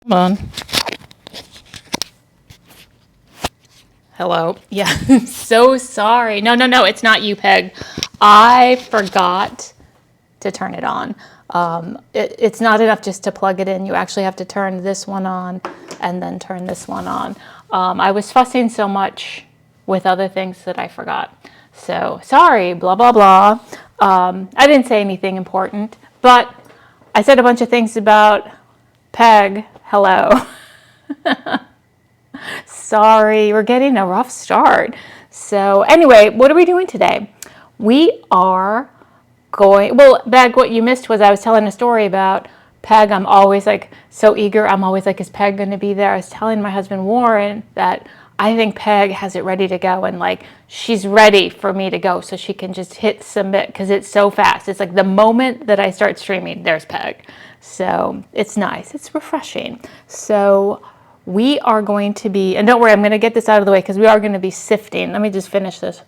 Come on. Hello. Yeah, so sorry. No, it's not you, Peg. I forgot to turn it on. It's not enough just to plug it in. You actually have to turn this one on and then turn this one on. I was fussing so much with other things that I forgot. So sorry, blah, blah, blah. I didn't say anything important, but I said a bunch of things about Peg. Hello. Sorry, we're getting a rough start. So anyway, what are we doing today? We are going, well, Peg, what you missed was I was telling a story about Peg. I'm always like so eager. I'm always like, is Peg going to be there? I was telling my husband Warren that I think Peg has it ready to go, and like she's ready for me to go so she can just hit submit because it's so fast. It's like the moment that I start streaming, there's Peg. So it's nice. It's refreshing. So we are going to be, and don't worry, I'm going to get this out of the way because we are going to be sifting. Let me just finish this.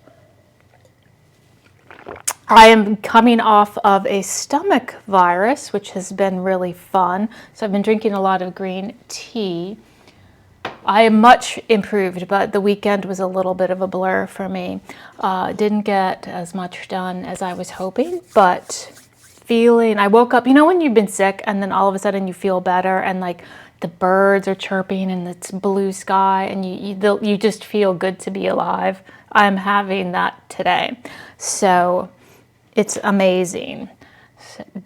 I am coming off of a stomach virus, which has been really fun. So I've been drinking a lot of green tea. I am much improved, but the weekend was a little bit of a blur for me. Didn't get as much done as I was hoping, but I woke up, you know when you've been sick and then all of a sudden you feel better and like the birds are chirping and it's blue sky and you just feel good to be alive. I'm having that today. So it's amazing,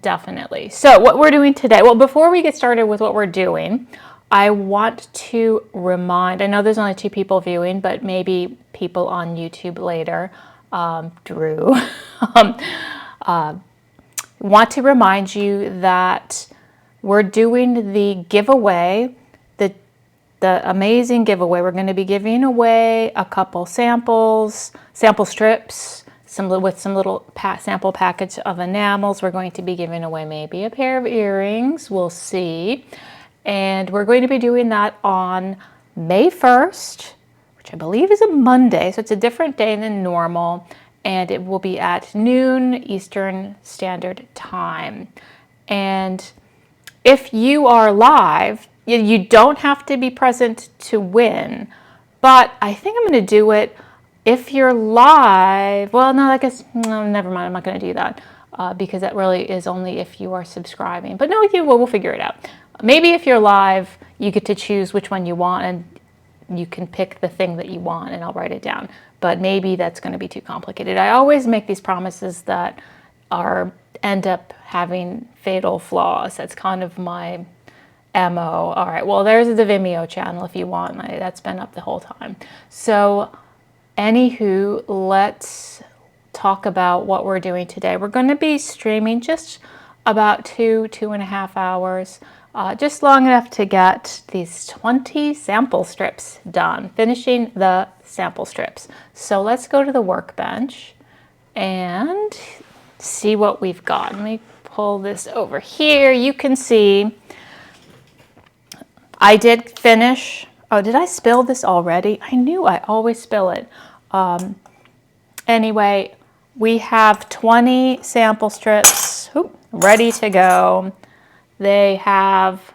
definitely. So what we're doing today, well, before we get started with what we're doing, I want to remind, I know there's only 2 people viewing, but maybe people on YouTube later, Drew, want to remind you that we're doing the giveaway, the amazing giveaway. We're going to be giving away a couple sample strips, with some little sample package of enamels. We're going to be giving away maybe a pair of earrings. We'll see. And we're going to be doing that on May 1st, which I believe is a Monday. So it's a different day than normal. And it will be at noon Eastern Standard Time. And if you are live, you don't have to be present to win. But I think I'm going to do it if you're live. Well, no, I guess, no, never mind. I'm not going to do that because that really is only if you are subscribing. But no, we'll figure it out. Maybe if you're live, you get to choose which one you want and you can pick the thing that you want and I'll write it down. But maybe that's going to be too complicated. I always make these promises that end up having fatal flaws. That's kind of my MO. All right, well, there's the Vimeo channel if you want. That's been up the whole time. So anywho, let's talk about what we're doing today. We're going to be streaming just about 2.5 hours. Just long enough to get these 20 sample strips done, finishing the sample strips. So let's go to the workbench and see what we've got. Let me pull this over here. You can see I did finish. Oh, did I spill this already? I knew I always spill it. Anyway, we have 20 sample strips ready to go. They have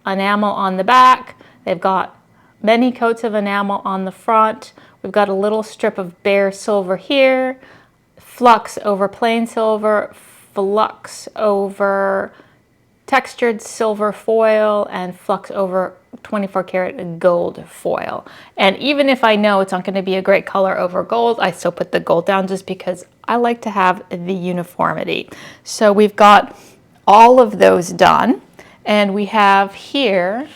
enamel on the back. They've got many coats of enamel on the front. We've got a little strip of bare silver here, flux over plain silver, flux over textured silver foil, and flux over 24 karat gold foil. And even if I know it's not going to be a great color over gold, I still put the gold down just because I like to have the uniformity. So we've got all of those done, and we have here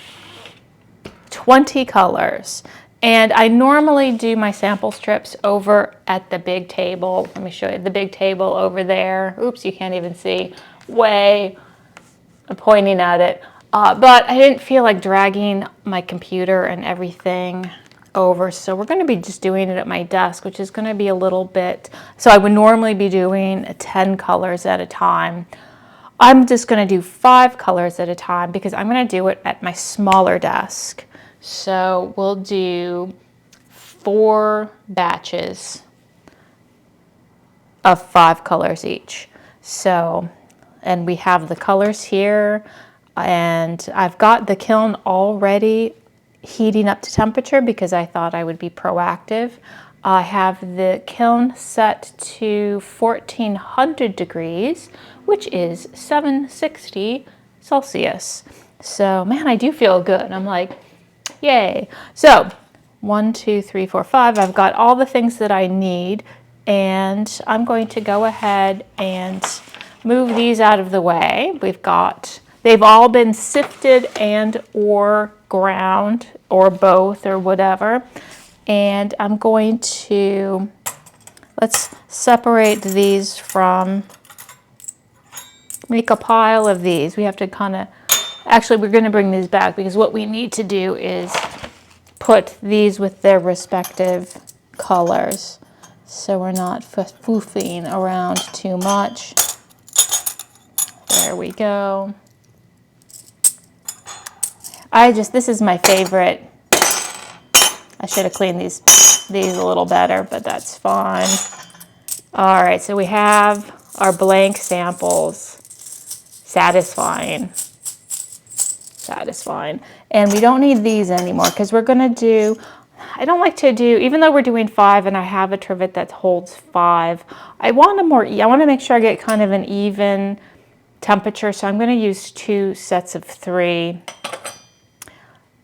20 colors. And I normally do my sample strips over at the big table. Let me show you the big table over there. Oops, you can't even see. I'm pointing at it. But I didn't feel like dragging my computer and everything over. So we're going to be just doing it at my desk, which is going to be a little bit. So I would normally be doing 10 colors at a time. I'm just going to do 5 colors at a time because I'm going to do it at my smaller desk. So we'll do 4 batches of 5 colors each. So and we have the colors here, and I've got the kiln already heating up to temperature because I thought I would be proactive. I have the kiln set to 1400 degrees, which is 760 Celsius. So, man, I do feel good. I'm like, yay. So, 1, 2, 3, 4, 5. I've got all the things that I need, and I'm going to go ahead and move these out of the way. They've all been sifted and or ground or both or whatever. And I'm going to, let's separate these from, make a pile of these. We have to kind of, actually we're going to bring these back because what we need to do is put these with their respective colors so we're not foofing around too much. There we go. This is my favorite. I should have cleaned these a little better, but that's fine. All right, so we have our blank samples. Satisfying. And we don't need these anymore because we're going to do, I don't like to do, even though we're doing 5 and I have a trivet that holds 5, I want to make sure I get kind of an even temperature, so I'm going to use 2 sets of 3.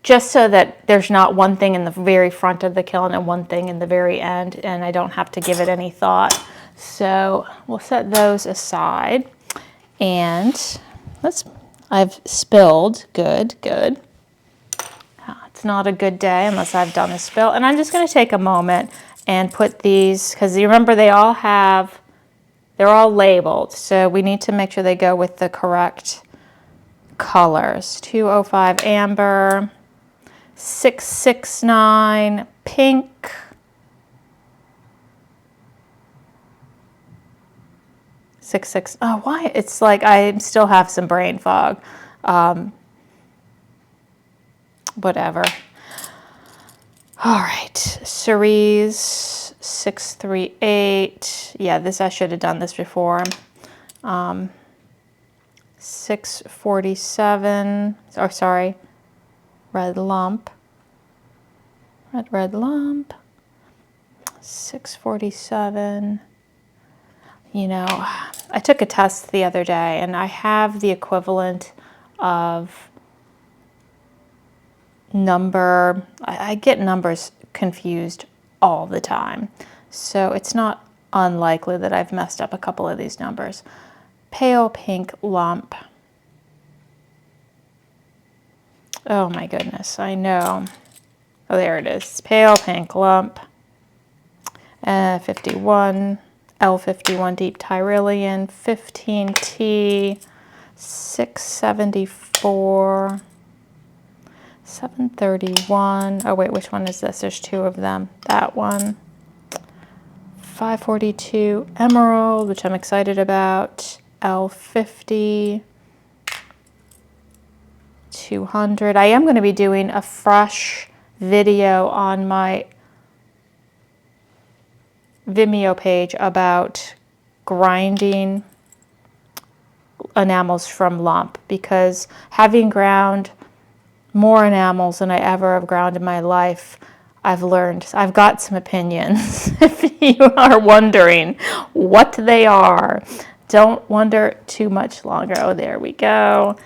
Just so that there's not one thing in the very front of the kiln and one thing in the very end, and I don't have to give it any thought. So we'll set those aside. And I've spilled, good. It's not a good day unless I've done a spill. And I'm just gonna take a moment and put these, because you remember they're all labeled. So we need to make sure they go with the correct colors. 205 amber, 669 pink, 66. Oh, why? It's like I still have some brain fog. Whatever. All right, cerise 638. Yeah, I should have done this before. 647. Oh, sorry. Red lump. 647. You know, I took a test the other day and I have the equivalent of number. I get numbers confused all the time. So it's not unlikely that I've messed up a couple of these numbers. Pale pink lump. Oh my goodness, I know. Oh, there it is. Pale pink lump. 51. L51 deep Tyrolean. 15T. 674. 731. Oh wait, which one is this? There's 2 of them. That one. 542 Emerald, which I'm excited about. L50. 200. I am going to be doing a fresh video on my Vimeo page about grinding enamels from lump, because having ground more enamels than I ever have ground in my life, I've got some opinions. If you are wondering what they are, don't wonder too much longer. Oh, there we go.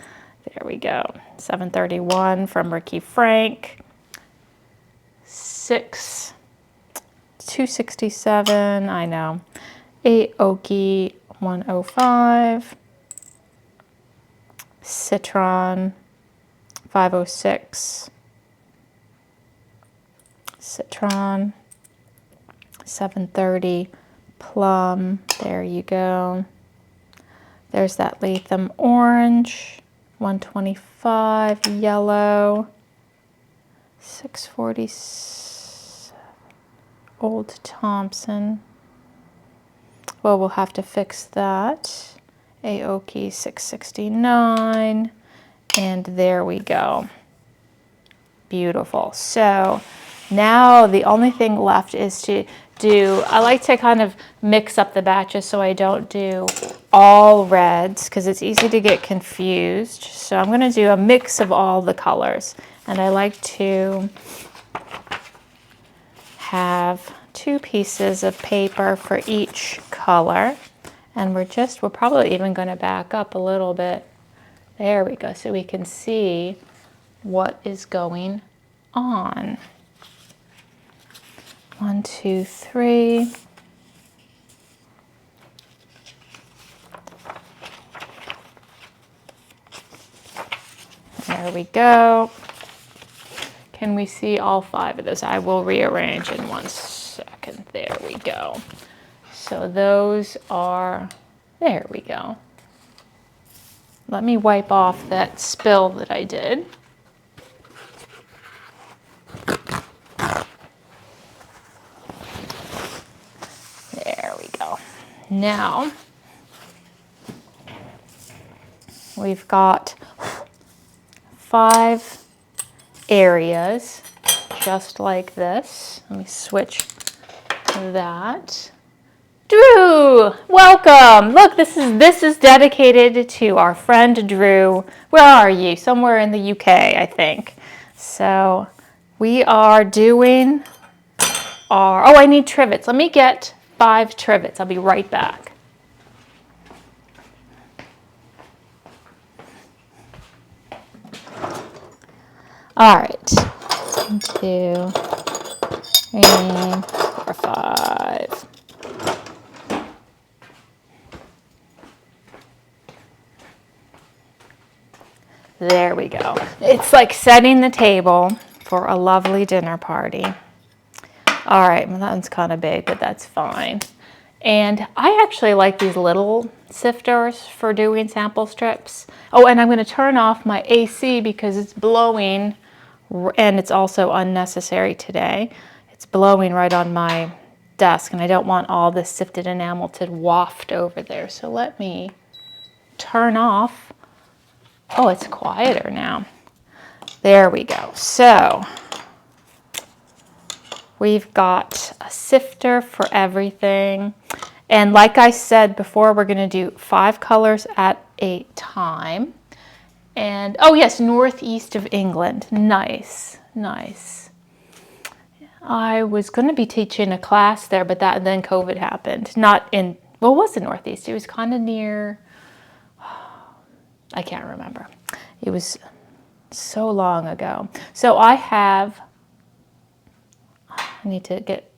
731 from Ricky Frank. 267, I know. 8 Oki 105. Citron 506. Citron 730. Plum, there you go. There's that Latham orange. 125 yellow. 647 Old Thompson. Well, we'll have to fix that. Aoki 669. And there we go. Beautiful. So now the only thing left is to I like to kind of mix up the batches so I don't do all reds because it's easy to get confused. So I'm going to do a mix of all the colors. And I like to have 2 pieces of paper for each color. And we're probably even going to back up a little bit. There we go, so we can see what is going on. 1, 2, 3. There we go. Can we see all 5 of those? I will rearrange in 1 second. There we go. So those are, there we go. Let me wipe off that spill that I did. There we go. Now, we've got 5 areas, just like this. Let me switch that. Drew, welcome. Look, this is dedicated to our friend Drew. Where are you? Somewhere in the UK, I think. So we are doing our, oh, I need trivets. Let me get 5 trivets. I'll be right back. All right, 1, 2, 3, 4, 5. There we go. It's like setting the table for a lovely dinner party. All right, well, that one's kind of big, but that's fine. And I actually like these little sifters for doing sample strips. Oh, and I'm going to turn off my AC because it's blowing, and it's also unnecessary today. It's blowing right on my desk, and I don't want all this sifted enamel to waft over there. So let me turn off. Oh, it's quieter now. There we go. So we've got a sifter for everything. And like I said before, we're going to do 5 colors at a time. And, oh yes, northeast of England. Nice, nice. I was going to be teaching a class there, but then COVID happened. Not in, well, it was the northeast. It was kind of near, I can't remember. It was so long ago. So I need to get,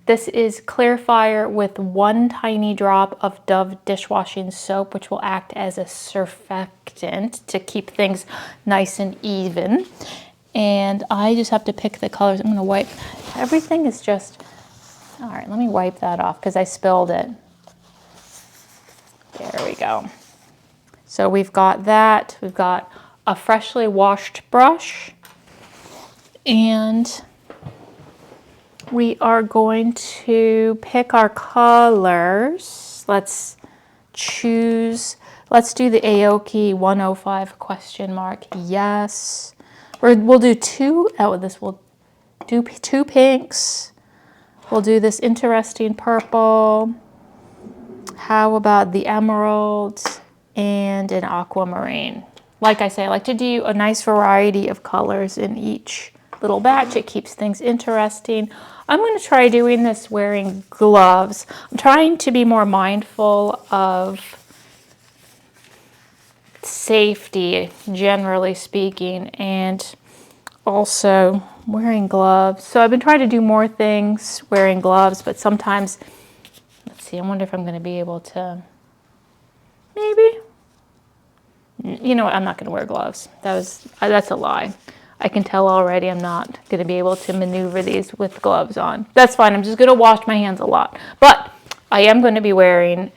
this is clear fire with 1 tiny drop of Dove dishwashing soap, which will act as a surfactant to keep things nice and even. And I just have to pick the colors. I'm going to wipe, everything is just, all right, let me wipe that off because I spilled it. There we go. So we've got that, we've got a freshly washed brush, and we are going to pick our colors. Let's do the Aoki 105 question mark. Yes. We'll do 2, we'll do 2 pinks. We'll do this interesting purple. How about the emerald? And an aquamarine. Like I say, I like to do a nice variety of colors in each little batch. It keeps things interesting. I'm going to try doing this wearing gloves. I'm trying to be more mindful of safety, generally speaking, and also wearing gloves. So I've been trying to do more things wearing gloves, but sometimes, let's see, I wonder if I'm going to be able to, maybe. You know what, I'm not going to wear gloves. That's a lie. I can tell already I'm not going to be able to maneuver these with gloves on. That's fine. I'm just going to wash my hands a lot. But I am going to be wearing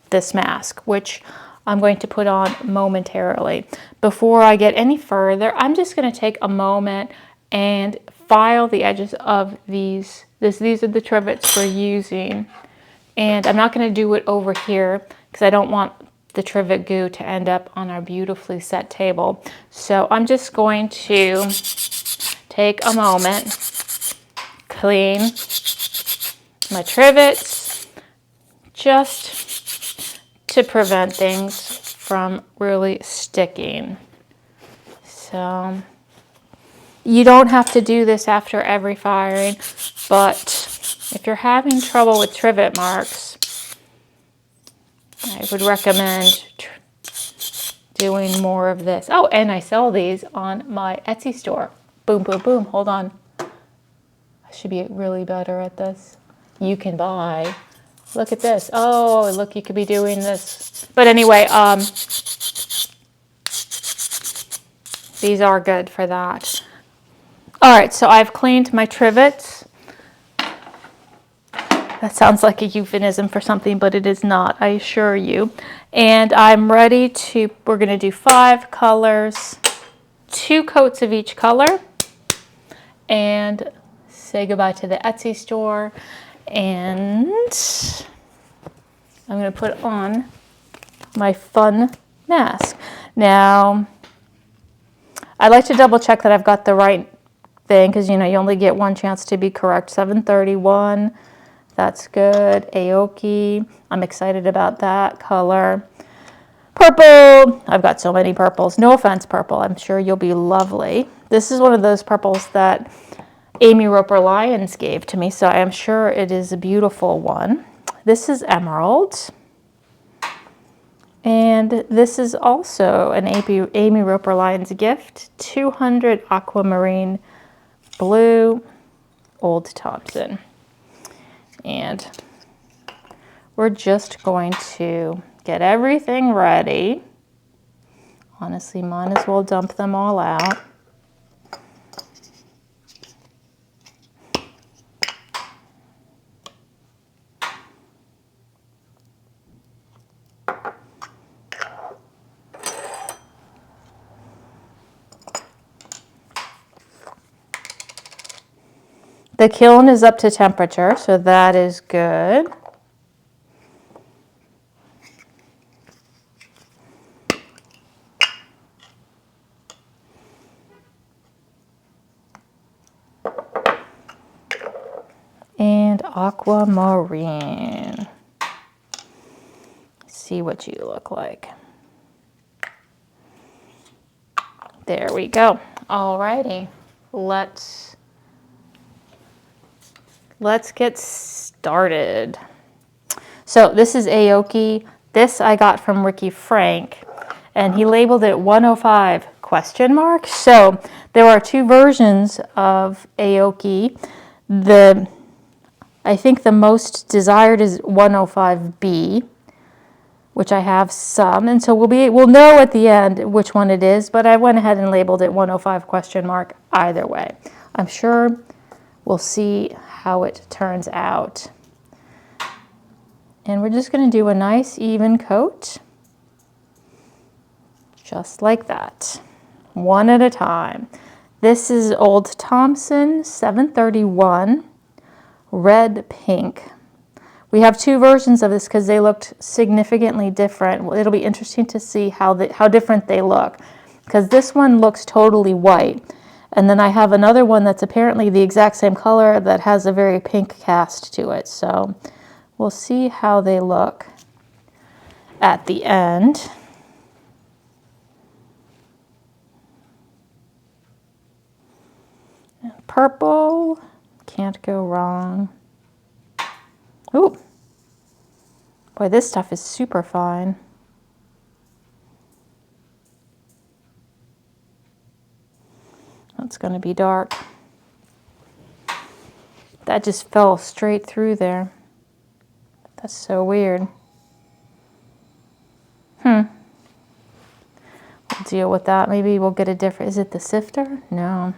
this mask, which I'm going to put on momentarily. Before I get any further, I'm just going to take a moment and file the edges of these. These are the trivets we're using. And I'm not going to do it over here because I don't want the trivet goo to end up on our beautifully set table. So I'm just going to take a moment, clean my trivets, just to prevent things from really sticking. So you don't have to do this after every firing, but if you're having trouble with trivet marks, I would recommend doing more of this. Oh, and I sell these on my Etsy store. Boom, boom, boom. Hold on. I should be really better at this. You can buy. Look at this. Oh, look, you could be doing this. But anyway, these are good for that. All right, so I've cleaned my trivets. That sounds like a euphemism for something, but it is not, I assure you. And I'm ready to, we're going to do 5 colors, 2 coats of each color, and say goodbye to the Etsy store. And I'm going to put on my fun mask. Now, I like to double check that I've got the right thing, because you know you only get one chance to be correct. 731, that's good. Aoki, I'm excited about that color. Purple, I've got so many purples. No offense, purple, I'm sure you'll be lovely. This is one of those purples that Amy Roper Lyons gave to me, so I am sure it is a beautiful one. This is emerald. And this is also an Amy Roper Lyons gift, 200 aquamarine blue, Old Thompson. And we're just going to get everything ready. Honestly, might as well dump them all out. The kiln is up to temperature, so that is good. And aquamarine. See what you look like. There we go. Alrighty, let's get started. So this is Aoki. This I got from Ricky Frank, and he labeled it 105 question mark. So there are 2 versions of Aoki. I think the most desired is 105B, which I have some, and so we'll know at the end which one it is, but I went ahead and labeled it 105 question mark either way. I'm sure we'll see how it turns out. And we're just going to do a nice even coat, just like that, one at a time. This is Old Thompson 731 red pink. We have 2 versions of this because they looked significantly different. Well, it'll be interesting to see how different they look, because this one looks totally white. And then I have another one that's apparently the exact same color that has a very pink cast to it. So we'll see how they look at the end. Purple, can't go wrong. Ooh, boy, this stuff is super fine. That's going to be dark. That just fell straight through there. That's so weird. We'll deal with that. Maybe we'll get a different... Is it the sifter? No.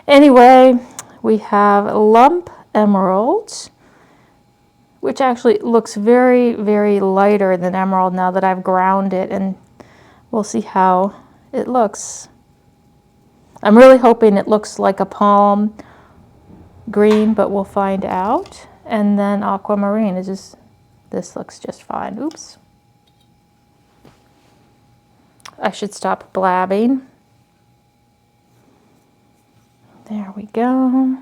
Anyway, we have lump emerald, which actually looks very, very lighter than emerald now that I've ground it, and we'll see how it looks. I'm really hoping it looks like a palm green, but we'll find out. And then aquamarine is just, this looks just fine. Oops. I should stop blabbing. There we go.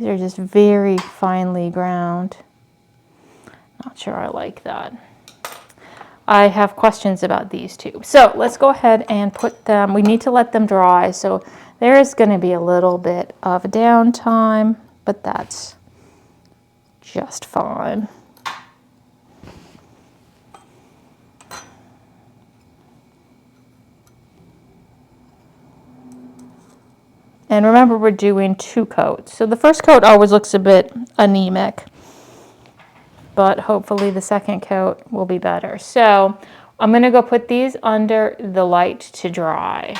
are just very finely ground. Not sure I like that. I have questions about these two. So let's go ahead and put them, we need to let them dry. So there is going to be a little bit of downtime, but that's just fine. And remember, we're doing 2 coats. So the first coat always looks a bit anemic, but hopefully the second coat will be better. So I'm going to go put these under the light to dry.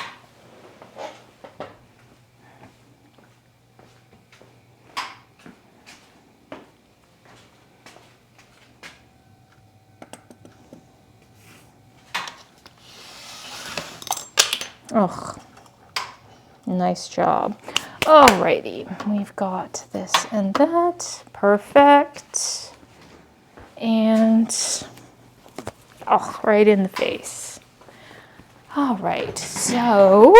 Ugh. Nice job. Alrighty, we've got this and that. Perfect. And, oh, right in the face. All right, so,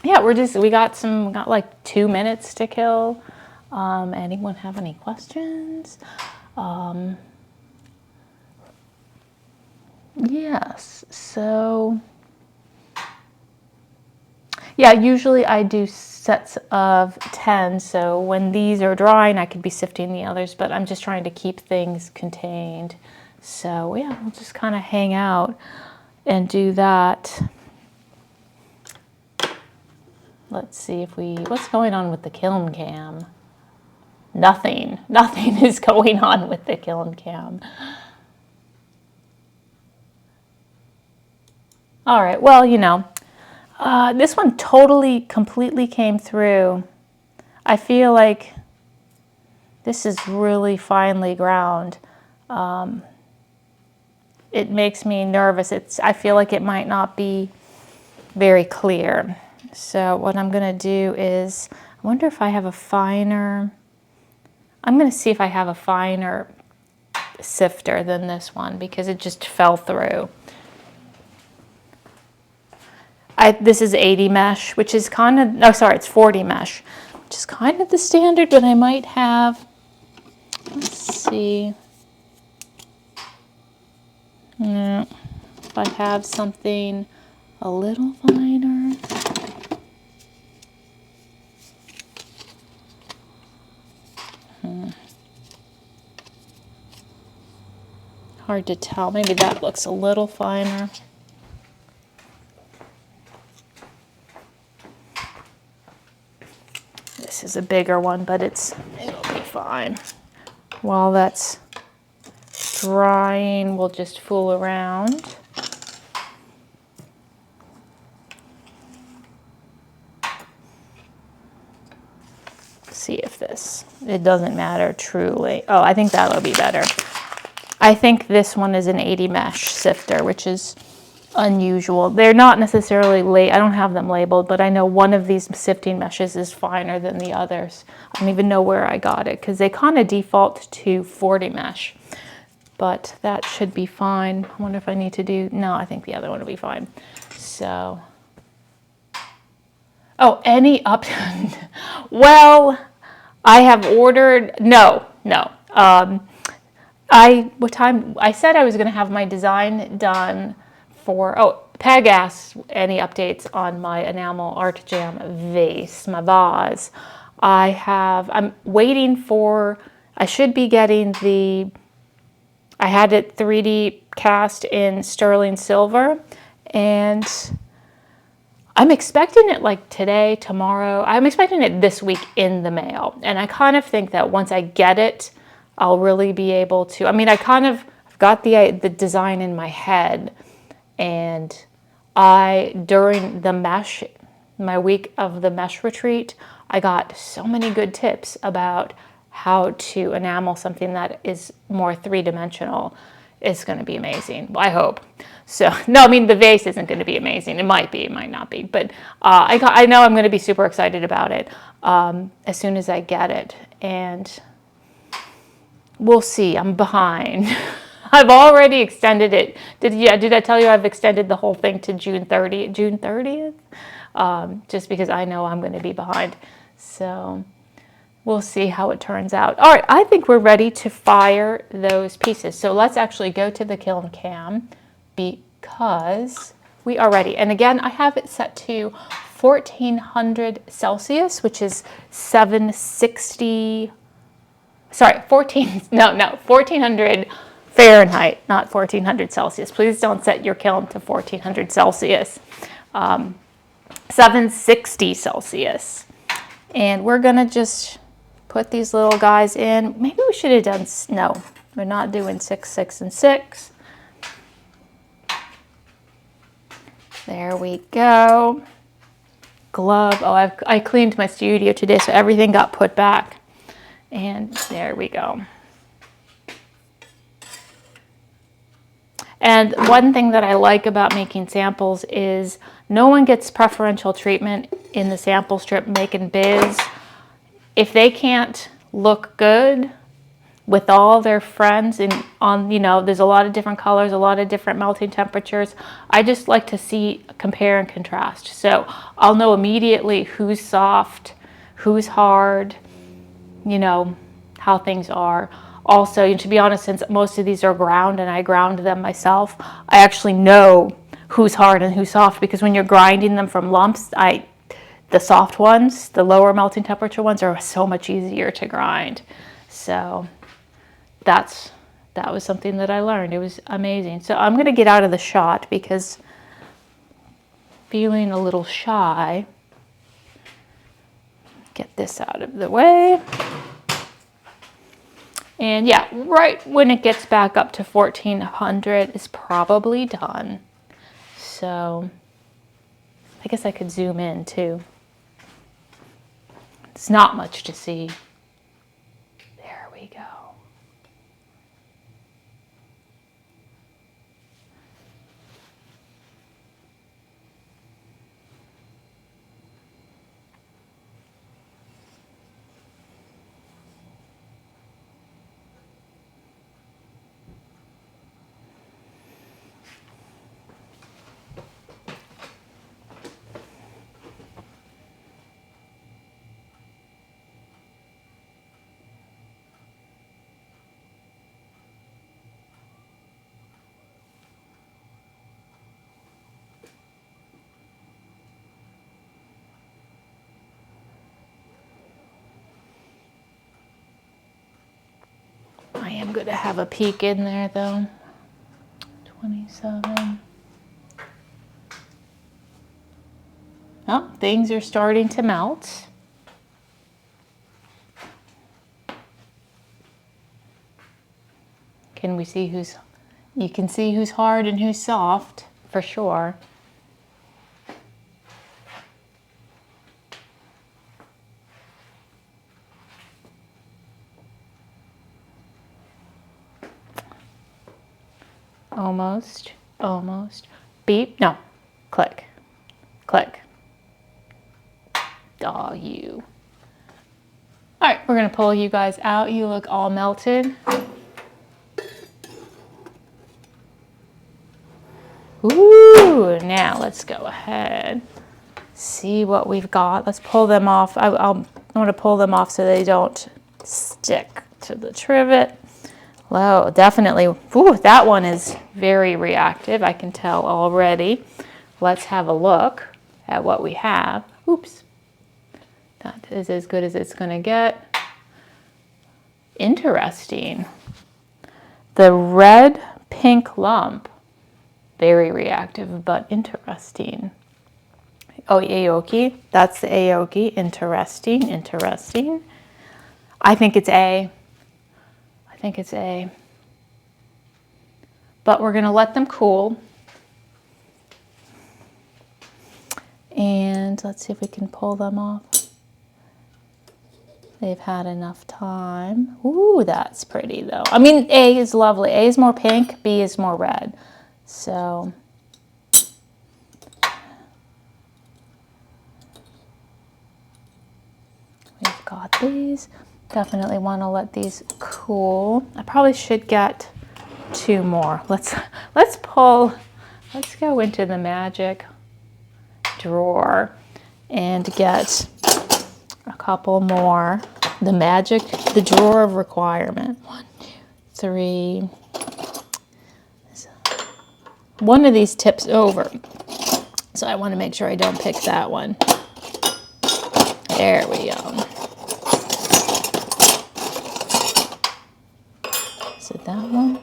yeah, we got like 2 minutes to kill. Anyone have any questions? Yes, so... yeah, usually I do sets of 10, so when these are drying, I could be sifting the others, but I'm just trying to keep things contained. So yeah, we'll just kind of hang out and do that. Let's see what's going on with the kiln cam? Nothing is going on with the kiln cam. All right, well, you know, this one completely came through. I feel like this is really finely ground. It makes me nervous. I feel like it might not be very clear. So what I'm gonna do is, I wonder if I have a finer, I'm gonna see if I have a finer sifter than this one because it just fell through. This is 80 mesh, which is kind of, no, sorry, it's 40 mesh, which is kind of the standard, but I might have, let's see, if I have something a little finer. Hard to tell, maybe that looks a little finer. This is a bigger one, but it'll be fine. While that's drying, we'll just fool around. See if it doesn't matter truly. Oh, I think that'll be better. I think this one is an 80 mesh sifter, which is unusual. They're not necessarily I don't have them labeled, but I know one of these sifting meshes is finer than the others. I don't even know where I got it because they kind of default to 40 mesh, but that should be fine. I wonder if I need to do, no, I think the other one will be fine. So, oh, any up, well, I have ordered, no. I said I was going to have my design done for, Peg asked any updates on my Enamel Art Jam vase, my vase. I'm waiting for, I should be getting I had it 3D cast in sterling silver, and I'm expecting it like today, tomorrow. I'm expecting it this week in the mail. And I kind of think that once I get it, I'll really be able to, I mean, I've got the design in my head, and during my week of the mesh retreat, I got so many good tips about how to enamel something that is more three-dimensional. It's going to be amazing. I hope. So, no, I mean, the vase isn't going to be amazing. It might be, it might not be. But I know I'm going to be super excited about it as soon as I get it. And we'll see. I'm behind. I've already extended it. Did I tell you I've extended the whole thing to June 30th? Just because I know I'm going to be behind. So we'll see how it turns out. All right, I think we're ready to fire those pieces. So let's actually go to the kiln cam because we are ready. And again, I have it set to 1400 Celsius, which is 760, sorry, 1400 Fahrenheit, not 1400 Celsius. Please don't set your kiln to 1400 Celsius. 760 Celsius. And we're gonna just put these little guys in. Maybe we should have done, no, we're not doing 6, 6, and 6. There we go. Glove, oh, I cleaned my studio today, so everything got put back. And there we go. And one thing that I like about making samples is no one gets preferential treatment in the sample strip making biz. If they can't look good with all their friends and on, you know, there's a lot of different colors, a lot of different melting temperatures. I just like to see compare and contrast. So I'll know immediately who's soft, who's hard, you know, how things are. Also, and to be honest, since most of these are ground and I ground them myself, I actually know who's hard and who's soft, because when you're grinding them from lumps, the soft ones, the lower melting temperature ones, are so much easier to grind. So that was something that I learned. It was amazing. So I'm going to get out of the shot because feeling a little shy. Get this out of the way. And yeah, right when it gets back up to 1400 is probably done. So I guess I could zoom in too. It's not much to see. There we go. I am going to have a peek in there though. 27. Oh, things are starting to melt. Can we see you can see who's hard and who's soft for sure. Almost, almost. Beep, no, click, click. Oh, you. All right, we're gonna pull you guys out. You look all melted. Ooh, now let's go ahead. See what we've got. Let's pull them off. I want to pull them off so they don't stick to the trivet. Wow, definitely. Ooh, that one is very reactive. I can tell already. Let's have a look at what we have. Oops. That is as good as it's going to get. Interesting. The red pink lump. Very reactive, but interesting. Oh, Aoki. That's the Aoki. Interesting, interesting. I think it's A. I think it's A. But we're going to let them cool. And let's see if we can pull them off. They've had enough time. Ooh, that's pretty though. I mean, A is lovely. A is more pink, B is more red. So we've got these. Definitely want to let these cool. I probably should get 2 more. Let's go into the magic drawer and get a couple more The magic, the drawer of requirement. 1, 2, 3. One of these tips over, so I want to make sure I don't pick that one. There we go. Is it that one?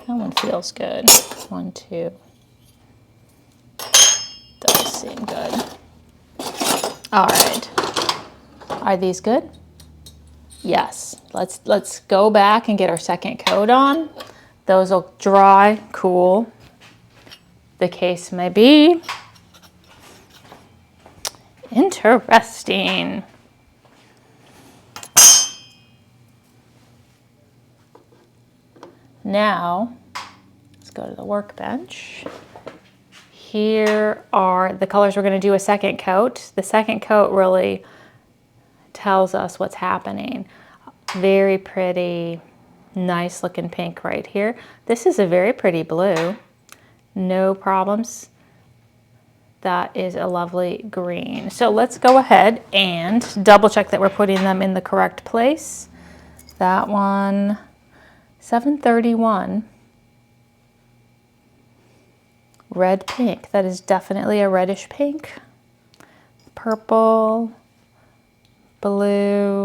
That one feels good. 1, 2. Does seem good. All right. Are these good? Yes. Let's go back and get our second coat on. Those will dry, cool. The case may be. Interesting. Now, let's go to the workbench. Here are the colors we're going to do a second coat. The second coat really tells us what's happening. Very pretty, nice looking pink right here. This is a very pretty blue. No problems. That is a lovely green. So let's go ahead and double check that we're putting them in the correct place. That one, 731. Red pink. That is definitely a reddish pink. Purple, blue.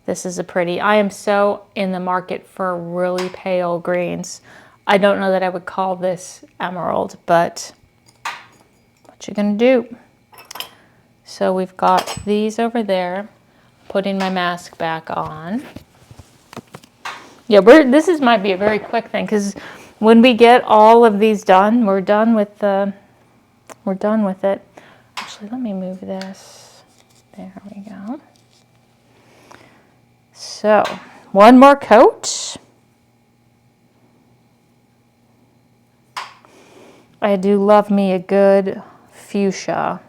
This is a pretty. I am so in the market for really pale greens. I don't know that I would call this emerald, but what you gonna do? So we've got these over there. Putting my mask back on. Yeah, this might be a very quick thing because when we get all of these done, we're done with it. Actually, let me move this. There we go. So, one more coat. I do love me a good fuchsia.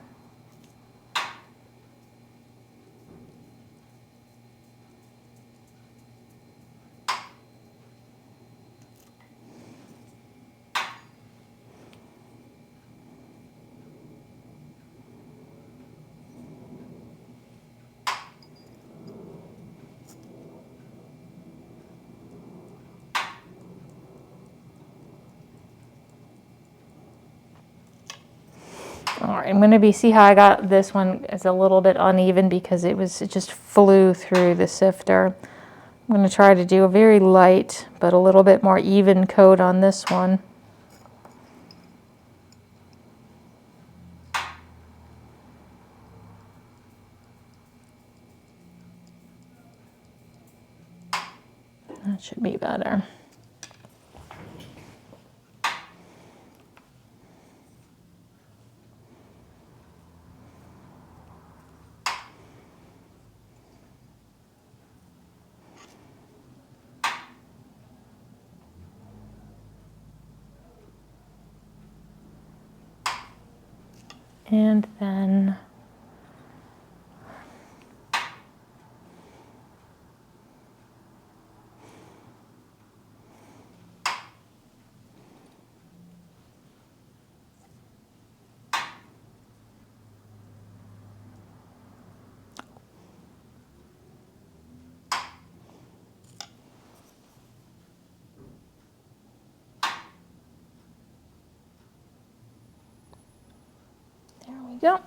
All right, I'm going to see how I got this one. It's a little bit uneven because it just flew through the sifter. I'm going to try to do a very light but a little bit more even coat on this one. That should be better. And then there we go.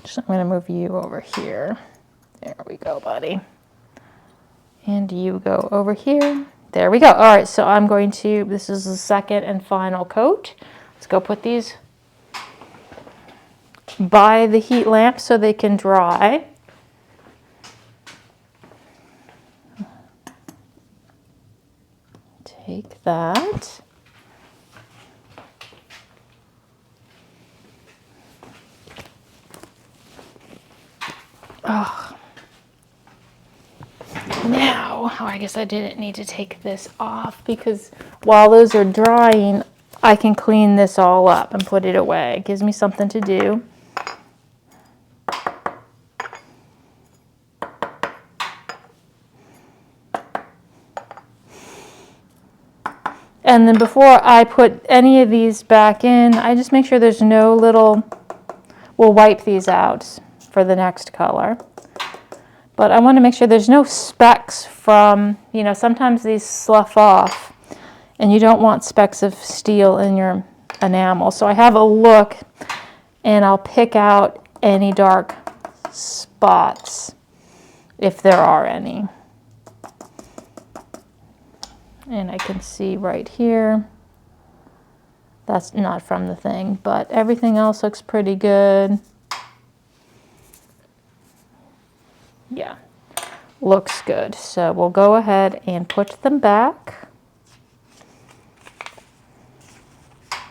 So I'm going to move you over here. There we go, buddy. And you go over here. There we go. All right, so I'm going to, this is the second and final coat. Let's go put these by the heat lamp so they can dry. Take that. Oh. Now, I guess I didn't need to take this off because while those are drying, I can clean this all up and put it away. It gives me something to do. And then before I put any of these back in, I just make sure there's no little, we'll wipe these out for the next color. But I want to make sure there's no specks from, you know, sometimes these slough off and you don't want specks of steel in your enamel. So I have a look and I'll pick out any dark spots if there are any. And I can see right here, that's not from the thing, but everything else looks pretty good. Yeah, looks good. So we'll go ahead and put them back.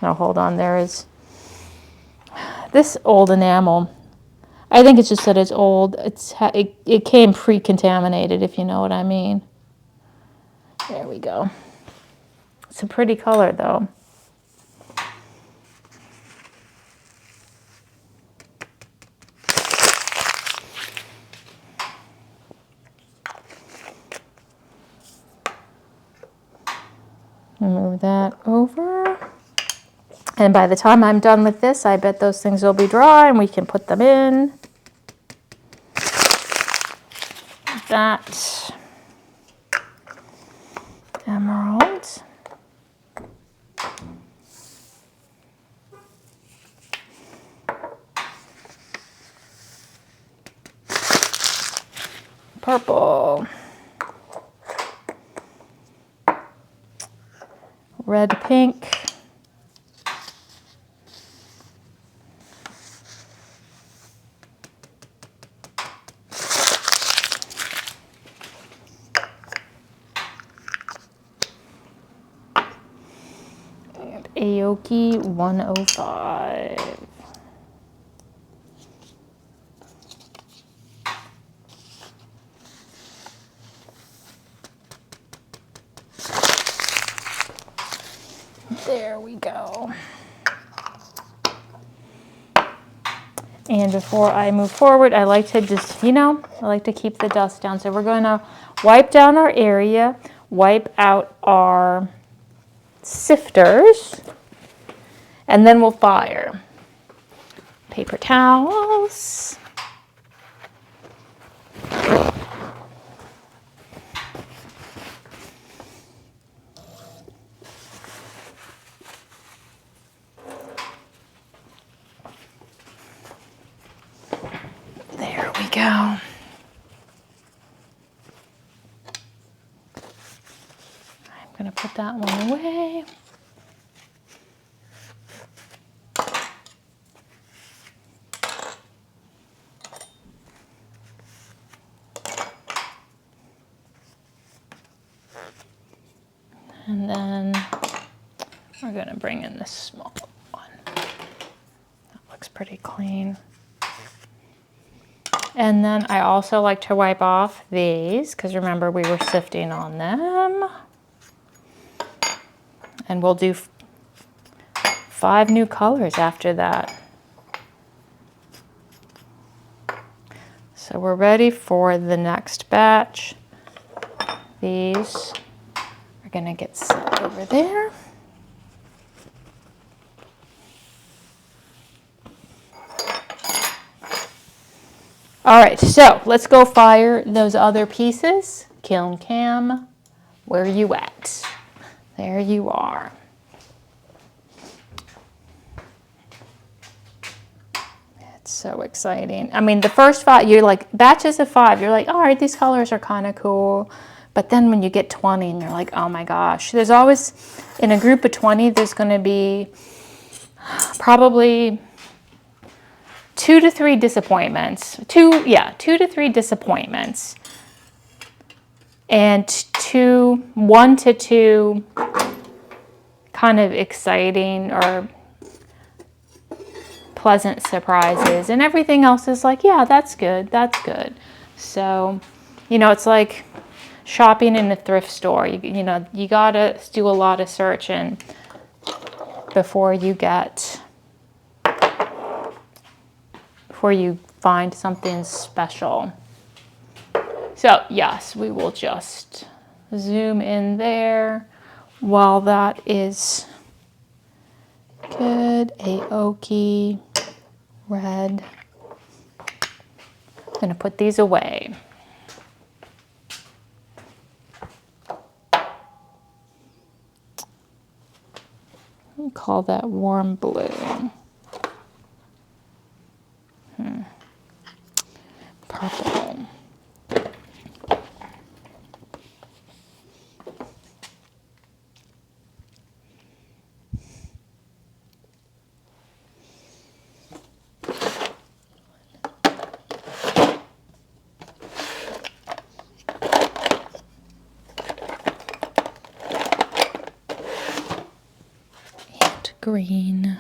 Now hold on, there is this old enamel. I think it's just that it's old. It came pre-contaminated, if you know what I mean. There we go. It's a pretty color though. Move that over. And by the time I'm done with this, I bet those things will be dry and we can put them in. That emerald. Purple. Red, pink. And Aoki 105. There we go. And before I move forward, I like to just, you know, I like to keep the dust down. So we're going to wipe down our area, wipe out our sifters, and then we'll fire. Paper towels. There we go. I'm going to put that one away. And then we're going to bring in this small one. That looks pretty clean. And then I also like to wipe off these because remember we were sifting on them. And we'll do 5 new colors after that. So we're ready for the next batch. These are going to get set over there. All right, so let's go fire those other pieces. Kiln Cam, where you at? There you are. It's so exciting. I mean, the first 5, you're like, batches of 5, you're like, all right, these colors are kind of cool. But then when you get 20 and you're like, oh my gosh, there's always, in a group of 20, there's going to be probably 2 to 3 disappointments. 2 to 3 disappointments. And 1 to 2 kind of exciting or pleasant surprises. And everything else is like, yeah, that's good, that's good. So, you know, it's like shopping in a thrift store. You know, you gotta do a lot of searching before you find something special. So yes, we will just zoom in there while that is good. A-OK, red. I'm gonna put these away. We'll call that warm blue. Purple. And green.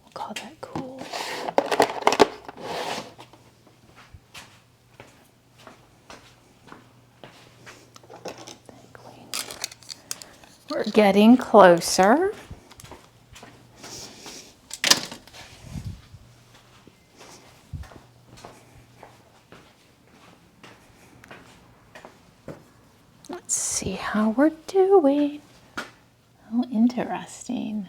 We'll call that cool. We're getting closer. Let's see how we're doing. Oh, interesting.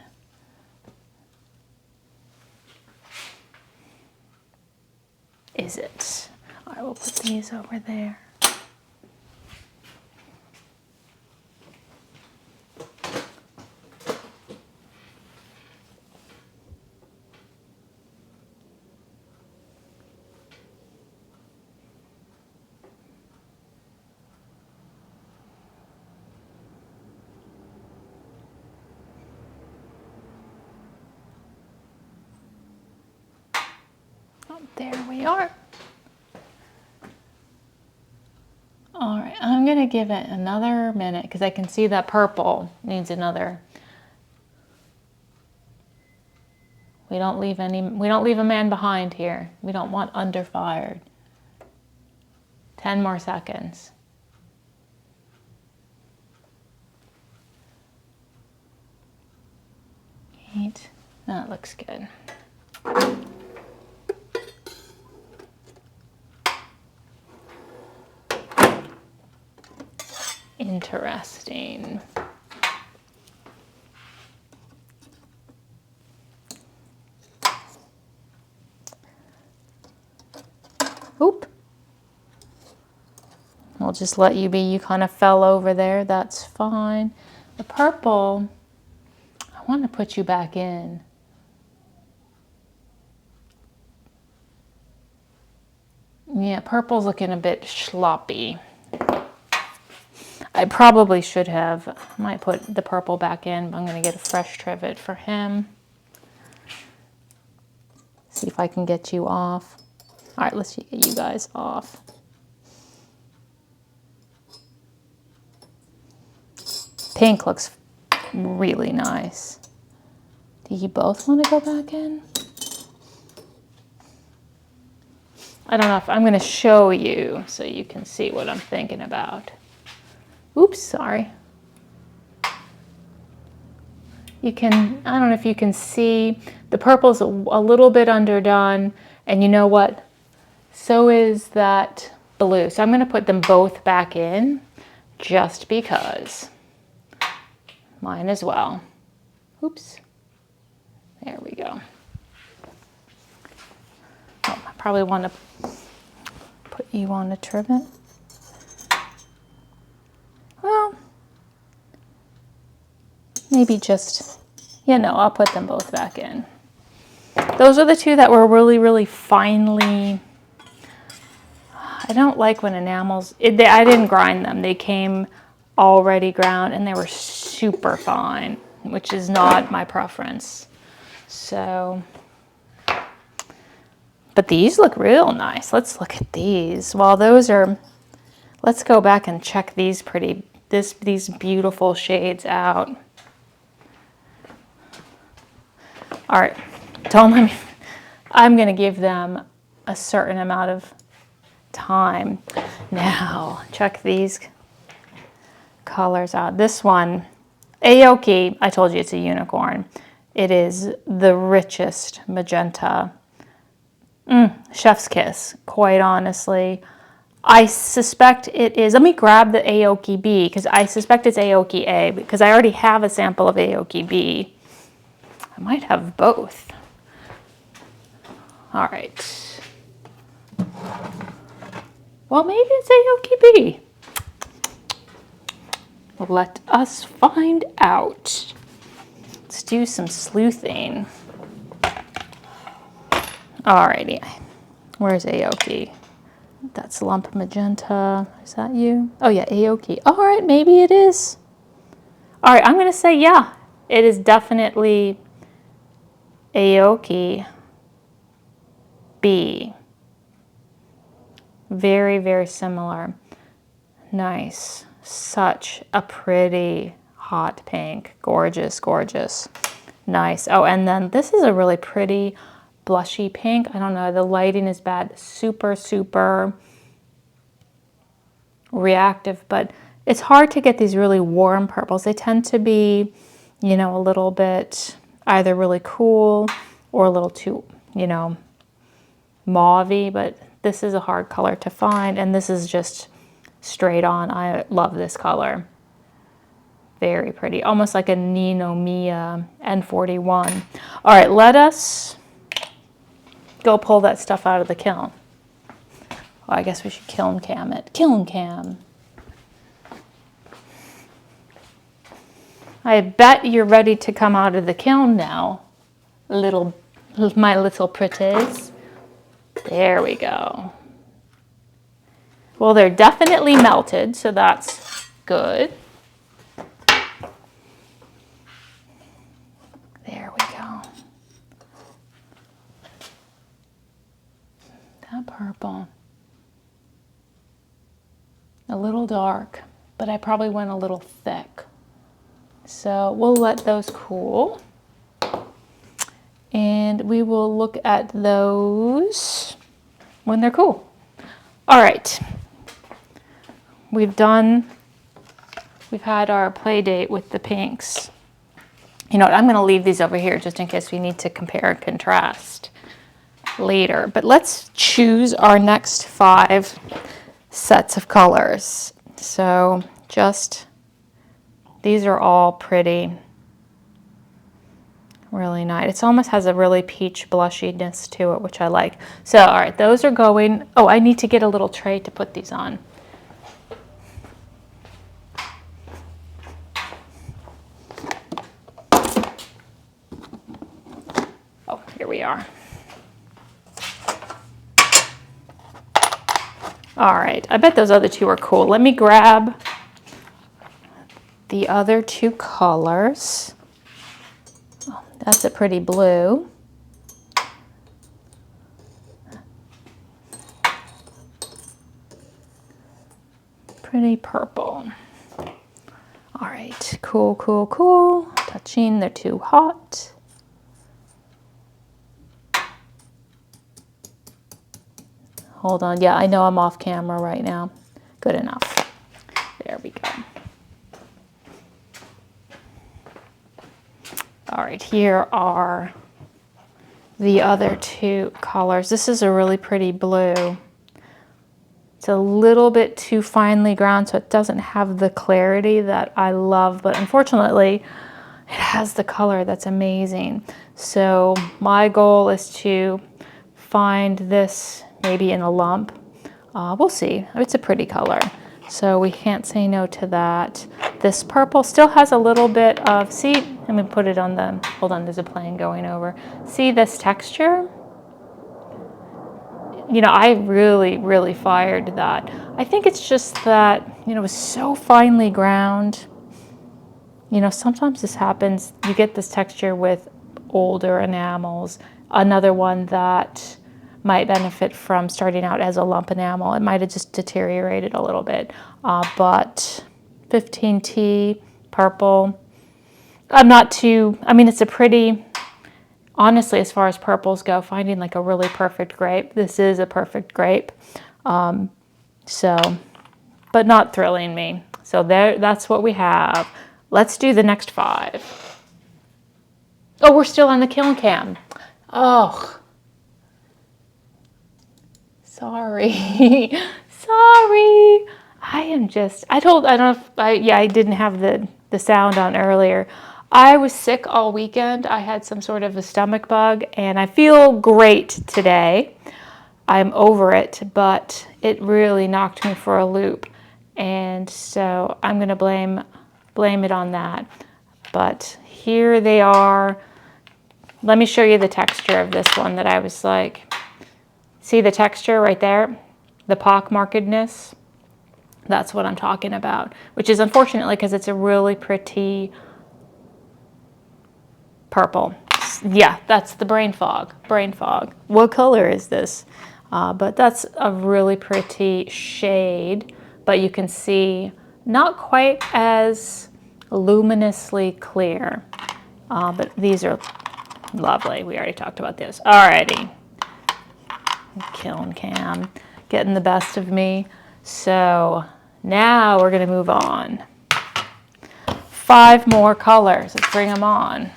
Is it? I will put these over there. Oh, there we are. All right, I'm gonna give it another minute because I can see that purple needs another. We don't leave a man behind here. We don't want under fired. 10 more seconds. Eight. That looks good. Interesting. Oop. I'll just let you be. You kind of fell over there. That's fine. The purple, I want to put you back in. Yeah, purple's looking a bit sloppy. I probably should have. Might put the purple back in, but I'm going to get a fresh trivet for him. See if I can get you off. All right, let's get you guys off. Pink looks really nice. Do you both want to go back in? I don't know if I'm going to show you so you can see what I'm thinking about. Oops, sorry. You can, I don't know if you can see, the purple's a little bit underdone, and you know what? So is that blue. So I'm going to put them both back in just because. Mine as well. Oops. There we go. Oh, I probably want to put you on a trivet. Well, maybe just, no, I'll put them both back in. Those are the two that were really, really finely. I don't like when enamels, I didn't grind them. They came already ground and they were super fine, which is not my preference. So, but these look real nice. Let's look at these. While those are, let's go back and check these these beautiful shades out. All right, don't let me, I'm gonna give them a certain amount of time. Now, check these colors out. This one, A-OK, I told you it's a unicorn. It is the richest magenta. Chef's kiss, quite honestly. I suspect it is, let me grab the Aoki B, because I suspect it's Aoki A, because I already have a sample of Aoki B. I might have both. All right. Well, maybe it's Aoki B. Let us find out. Let's do some sleuthing. Alrighty. Where's Aoki? That's lump magenta. Is that you? Oh yeah, Aoki. All right, maybe it is. All right, I'm gonna say yeah. It is definitely Aoki B. Very, very similar. Nice. Such a pretty hot pink. Gorgeous, gorgeous. Nice. Oh, and then this is a really pretty blushy pink. I don't know, the lighting is bad. Super, super reactive, but it's hard to get these really warm purples. They tend to be, you know, a little bit either really cool or a little too, you know, mauvey, but this is a hard color to find, and this is just straight on. I love this color. Very pretty, almost like a Ninomiya N41. All right, let us go pull that stuff out of the kiln. Oh, I guess we should kiln cam it. Kiln cam. I bet you're ready to come out of the kiln now, my little pretties. There we go. Well, they're definitely melted, so that's good. There we go. That purple. A little dark, but I probably went a little thick. So we'll let those cool. And we will look at those when they're cool. All right. We've had our play date with the pinks. You know what, I'm gonna leave these over here just in case we need to compare and contrast later. But let's choose our next 5 sets of colors. So these are all pretty, really nice. It almost has a really peach blushiness to it, which I like. So, all right, those are going, oh, I need to get a little tray to put these on. Oh, here we are. All right, I bet those other 2 are cool. Let me grab the other 2 colors. Oh, that's a pretty blue. Pretty purple. All right, cool, cool, cool. Touching, they're too hot. Hold on, yeah, I know I'm off camera right now. Good enough. There we go. All right, here are the other 2 colors. This is a really pretty blue. It's a little bit too finely ground, so it doesn't have the clarity that I love, but unfortunately, it has the color that's amazing. So my goal is to find this maybe in a lump. We'll see. It's a pretty color, so we can't say no to that. This purple still has a little bit of, see, let me put it on the, hold on, there's a plane going over. See this texture? You know, I really, really fired that. I think it's just that, you know, it was so finely ground. You know, sometimes this happens, you get this texture with older enamels. Another one that might benefit from starting out as a lump enamel. It might have just deteriorated a little bit. But 15T, purple. I'm not too, I mean, it's a pretty, honestly, as far as purples go, finding like a really perfect grape. This is a perfect grape. So, but not thrilling me. So that's what we have. Let's do the next 5. Oh, we're still on the kiln cam. Oh, sorry. Sorry. I don't know if I didn't have the sound on earlier. I was sick all weekend. I had some sort of a stomach bug and I feel great today. I'm over it, but it really knocked me for a loop. And so I'm going to blame it on that. But here they are. Let me show you the texture of this one that I was like, see the texture right there? The pock-markedness? That's what I'm talking about, which is unfortunately because it's a really pretty purple. Yeah, that's the brain fog. Brain fog. What color is this? But that's a really pretty shade, but you can see not quite as luminously clear. But these are lovely. We already talked about this. Alrighty. Kiln cam getting the best of me. So now we're going to move on. 5 more colors. Let's bring them on.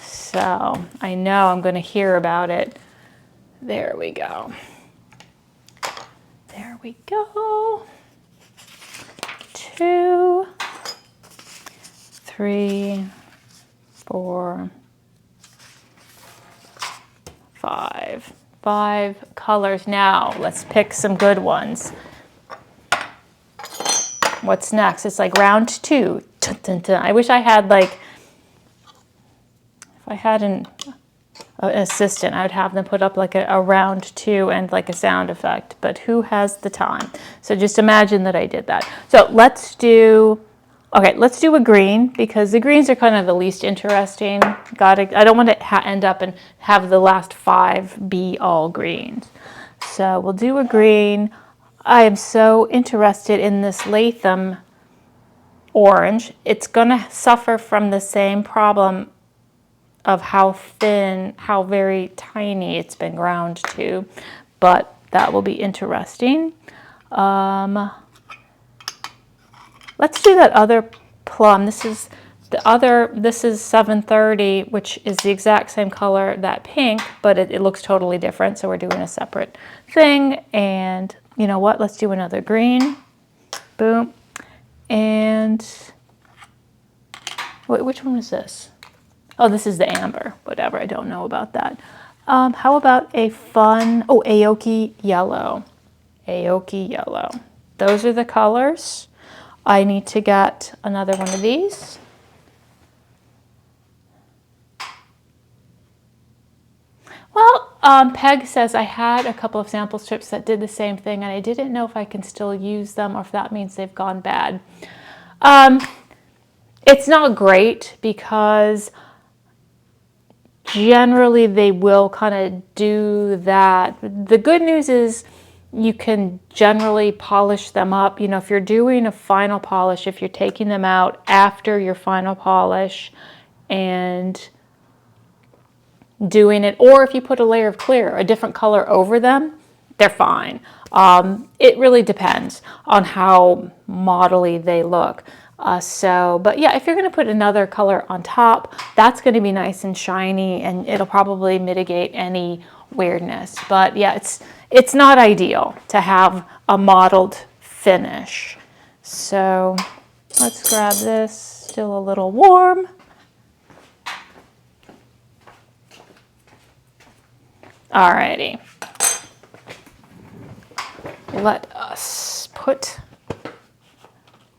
So I know I'm going to hear about it. There we go. There we go. 2, 3, 4, 5. 5 colors. Now let's pick some good ones. What's next? It's like round 2. Dun, dun, dun. I wish I had like, if I had an assistant, I would have them put up like a round 2 and like a sound effect, but who has the time? So just imagine that I did that. So let's do a green because the greens are kind of the least interesting. I don't want to end up and have the last 5 be all greens. So we'll do a green. I am so interested in this Latham orange. It's going to suffer from the same problem of how thin, how very tiny it's been ground to, but that will be interesting. Let's do that other plum. This is 730, which is the exact same color, that pink, but it looks totally different. So we're doing a separate thing. And you know what? Let's do another green. Boom. And wait, which one is this? Oh, this is the amber. Whatever. I don't know about that. How about a fun, Aoki yellow. Aoki yellow. Those are the colors. I need to get another one of these. Well, Peg says I had a couple of sample strips that did the same thing, and I didn't know if I can still use them or if that means they've gone bad. It's not great because generally they will kind of do that. The good news is you can generally polish them up. You know, if you're doing a final polish, if you're taking them out after your final polish and doing it, or if you put a layer of clear, a different color over them, they're fine. It really depends on how modelly they look. But yeah, if you're going to put another color on top, that's going to be nice and shiny, and it'll probably mitigate any weirdness. But yeah, it's not ideal to have a mottled finish. So let's grab this, still a little warm. Alrighty. Let us put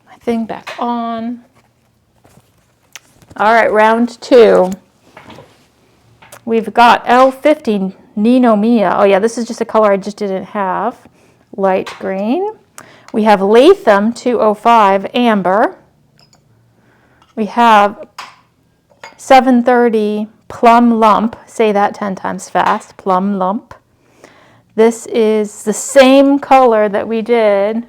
my thing back on. All right, round 2. We've got L50 Nino Mia. Oh yeah, this is just a color I just didn't have. Light green. We have Latham 205 Amber. We have 730 Plum Lump. Say that 10 times fast. Plum Lump. This is the same color that we did.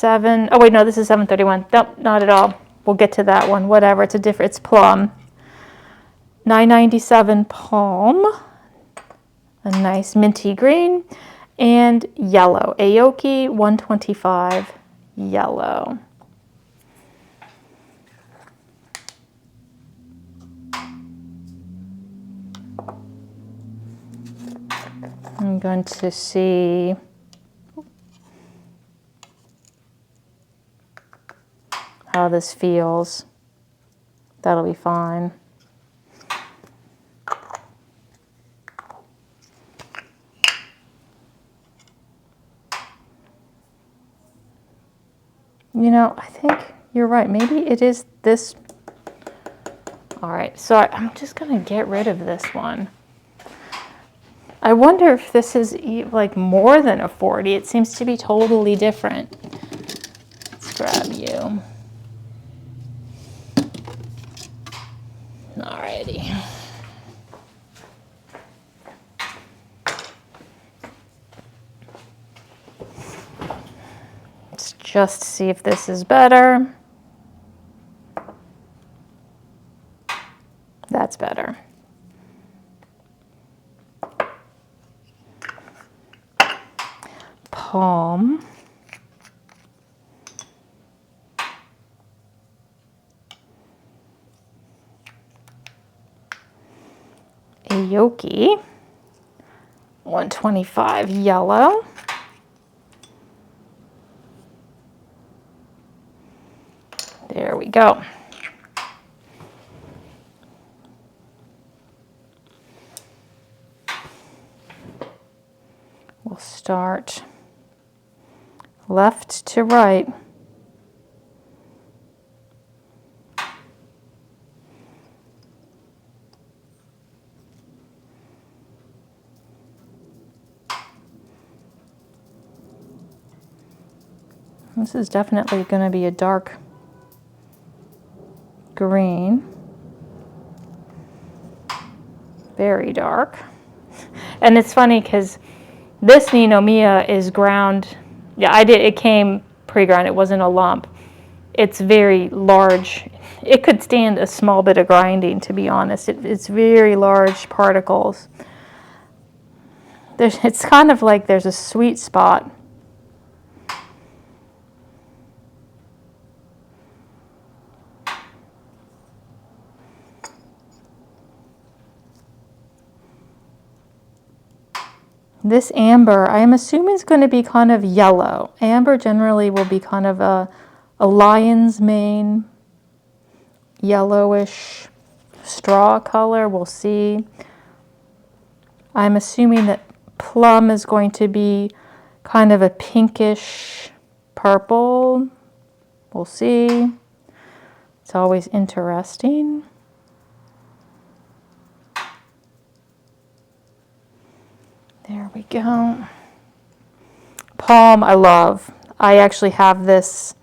Oh wait, no, this is 731. Nope, not at all. We'll get to that one. Whatever, it's plum. 997 Palm. A nice minty green. And yellow. Aoki 125 yellow. I'm going to see how this feels. That'll be fine. You know, I think you're right. Maybe it is this. All right, so I'm just gonna get rid of this one. I wonder if this is like more than a 40. It seems to be totally different. Let's grab you. Alrighty. Let's just see if this is better. That's better. Palm. Aoki. 125 yellow. There we go. We'll start left to right. This is definitely going to be a dark green. Very dark. And it's funny because this Ninomiya is ground. Yeah, it came pre-ground. It wasn't a lump. It's very large. It could stand a small bit of grinding, to be honest. It's very large particles. It's kind of like there's a sweet spot. This amber, I am assuming is going to be kind of yellow. Amber generally will be kind of a lion's mane, yellowish straw color. We'll see. I'm assuming that plum is going to be kind of a pinkish purple. We'll see. It's always interesting. There we go. Palm, I love. I actually have this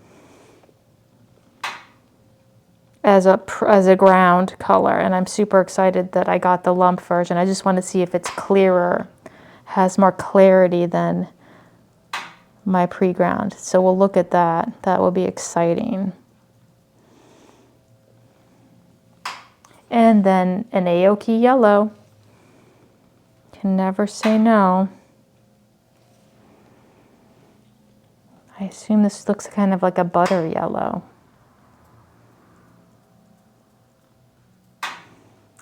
as a ground color, and I'm super excited that I got the lump version. I just want to see if it's clearer, has more clarity than my pre-ground. So we'll look at that. That will be exciting. And then an Aoki yellow. Can never say no. I assume this looks kind of like a butter yellow.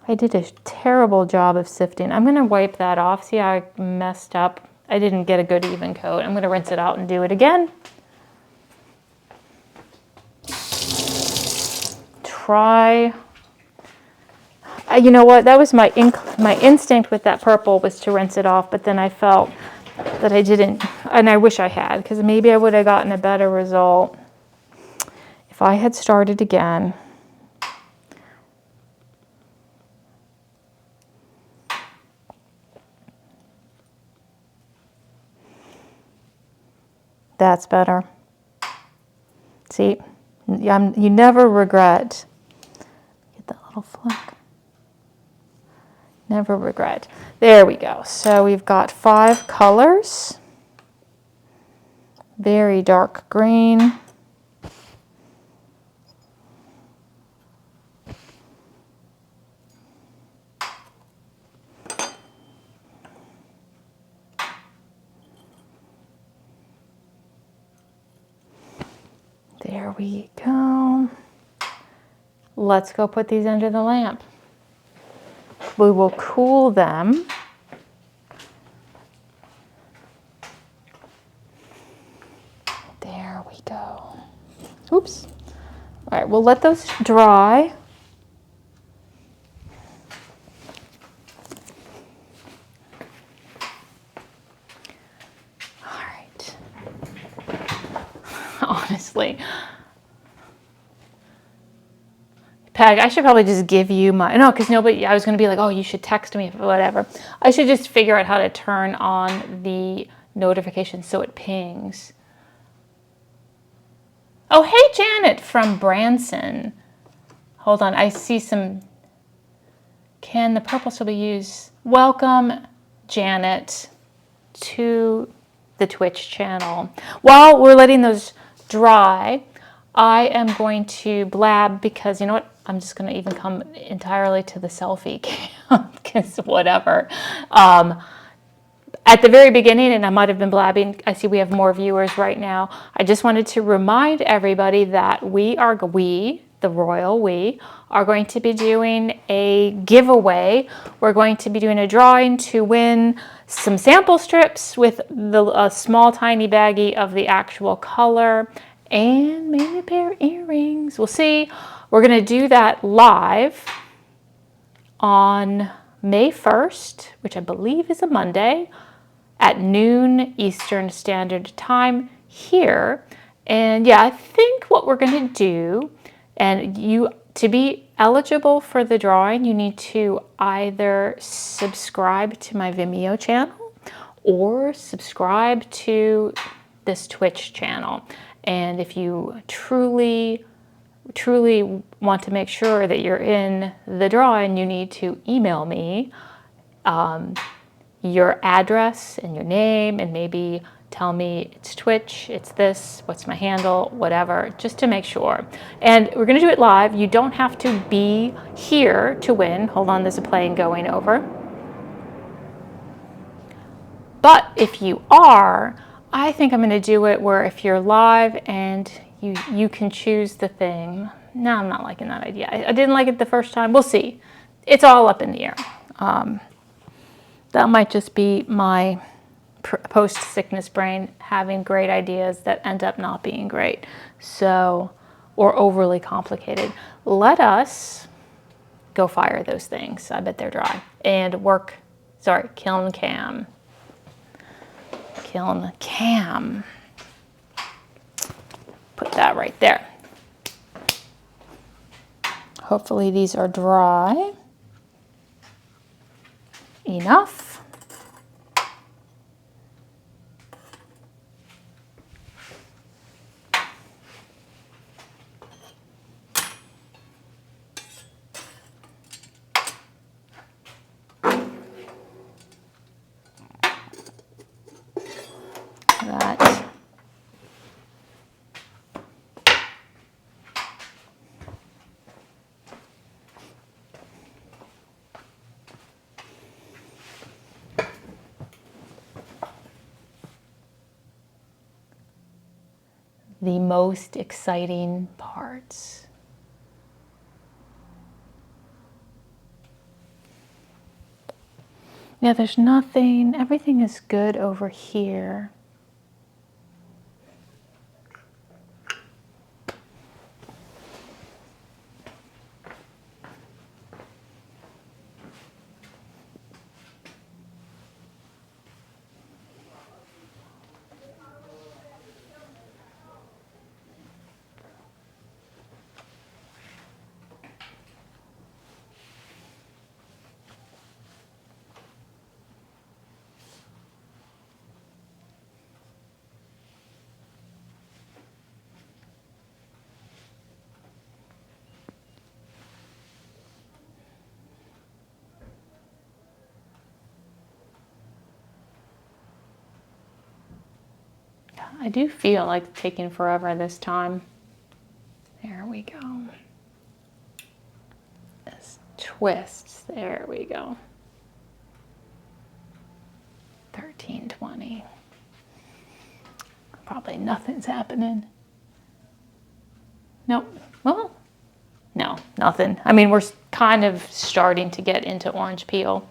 I did a terrible job of sifting. I'm going to wipe that off. See how I messed up? I didn't get a good even coat. I'm going to rinse it out and do it again. Try. You know what? That was my instinct with that purple was to rinse it off, but then I felt that I didn't, and I wish I had, because maybe I would have gotten a better result if I had started again. That's better. See, you never regret. Get that little fleck. Never regret. There we go. So we've got 5 colors. Very dark green. There we go. Let's go put these under the lamp. We will cool them. go. Oops. All right, we'll let those dry. All right. Honestly. Peg, I should probably just give you my, no, because nobody, I was going to be like, oh, you should text me, whatever. I should just figure out how to turn on the notification so it pings. Oh, hey, Janet from Branson. Hold on, I see some, can the purple still be used? Welcome, Janet, to the Twitch channel. While we're letting those dry, I am going to blab because, you know what, I'm just going to even come entirely to the selfie cam because whatever. At the very beginning, and I might have been blabbing, I see we have more viewers right now. I just wanted to remind everybody that we, the royal we, are going to be doing a giveaway. We're going to be doing a drawing to win some sample strips with a small tiny baggie of the actual color and maybe a pair of earrings. We'll see. We're going to do that live on May 1st, which I believe is a Monday, at noon Eastern Standard Time here. And yeah, I think what we're going to do, and to be eligible for the drawing, you need to either subscribe to my Vimeo channel or subscribe to this Twitch channel. And if you truly want to make sure that you're in the drawing, you need to email me your address and your name, and maybe tell me it's Twitch, it's this, what's my handle, whatever, just to make sure. And we're going to do it live. You don't have to be here to win. Hold on, there's a plane going over. But if you are, I think I'm going to do it where if you're live and you can choose the thing. No, I'm not liking that idea. I didn't like it the first time. We'll see. It's all up in the air. That might just be my post-sickness brain having great ideas that end up not being great, so, or overly complicated. Let us go fire those things. I bet they're dry. And kiln cam. Kiln cam. Put that right there. Hopefully these are dry enough. The most exciting parts. Yeah, there's nothing, everything is good over here. I do feel like it's taking forever this time. There we go. This twists. There we go. 13:20. Probably nothing's happening. Nope. Well, no, nothing. I mean, we're kind of starting to get into orange peel.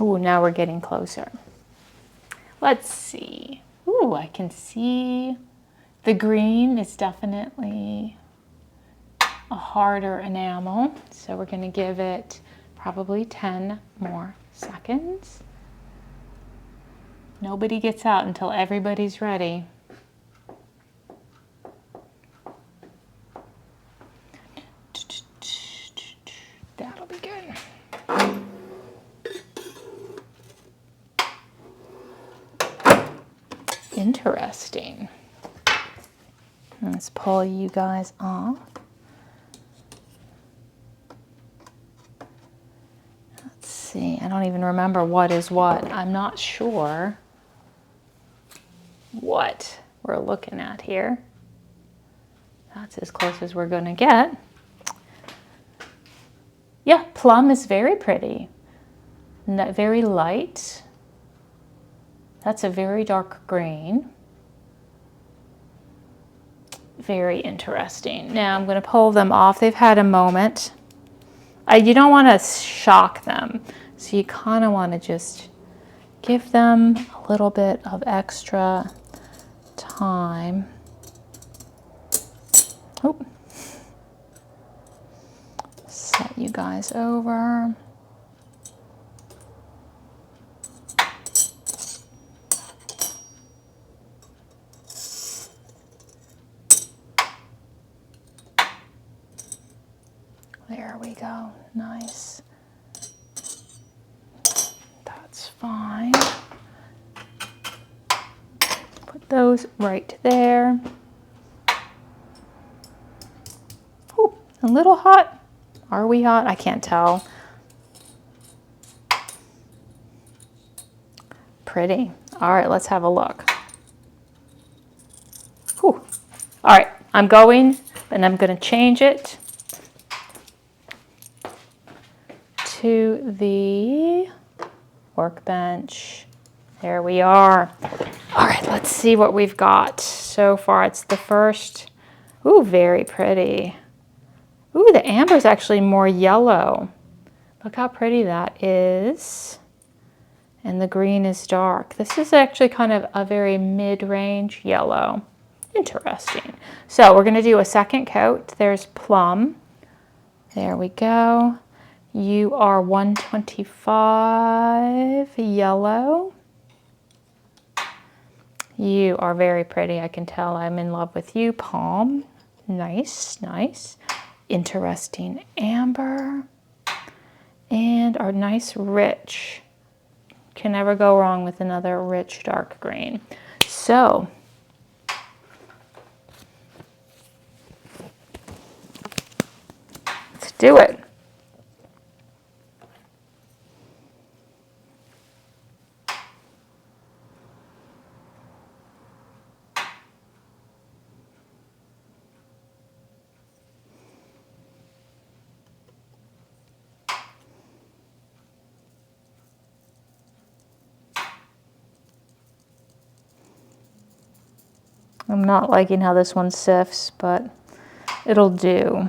Ooh, now we're getting closer. Let's see. Ooh, I can see the green is definitely a harder enamel. So we're going to give it probably 10 more seconds. Nobody gets out until everybody's ready. That'll be good. Interesting. Let's pull you guys off. Let's see, I don't even remember what is what. I'm not sure what we're looking at here. That's as close as we're going to get. Yeah, plum is very pretty. Very light. That's a very dark green. Very interesting. Now I'm going to pull them off. They've had a moment. You don't want to shock them, so you kind of want to just give them a little bit of extra time. Oh. Set you guys over. There we go. Nice. That's fine. Put those right there. Ooh, a little hot. Are we hot? I can't tell. Pretty. All right, let's have a look. Whew. All right, I'm going, and I'm going to change it to the workbench. There we are. All right, let's see what we've got so far. It's the first. Ooh, very pretty. Ooh, the amber is actually more yellow. Look how pretty that is. And the green is dark. This is actually kind of a very mid-range yellow. Interesting. So we're going to do a second coat. There's plum. There we go. You are 125 yellow. You are very pretty. I can tell I'm in love with you. Palm. Nice, nice. Interesting amber. And our nice rich. Can never go wrong with another rich dark green. So, let's do it. I'm not liking how this one sifts, but it'll do.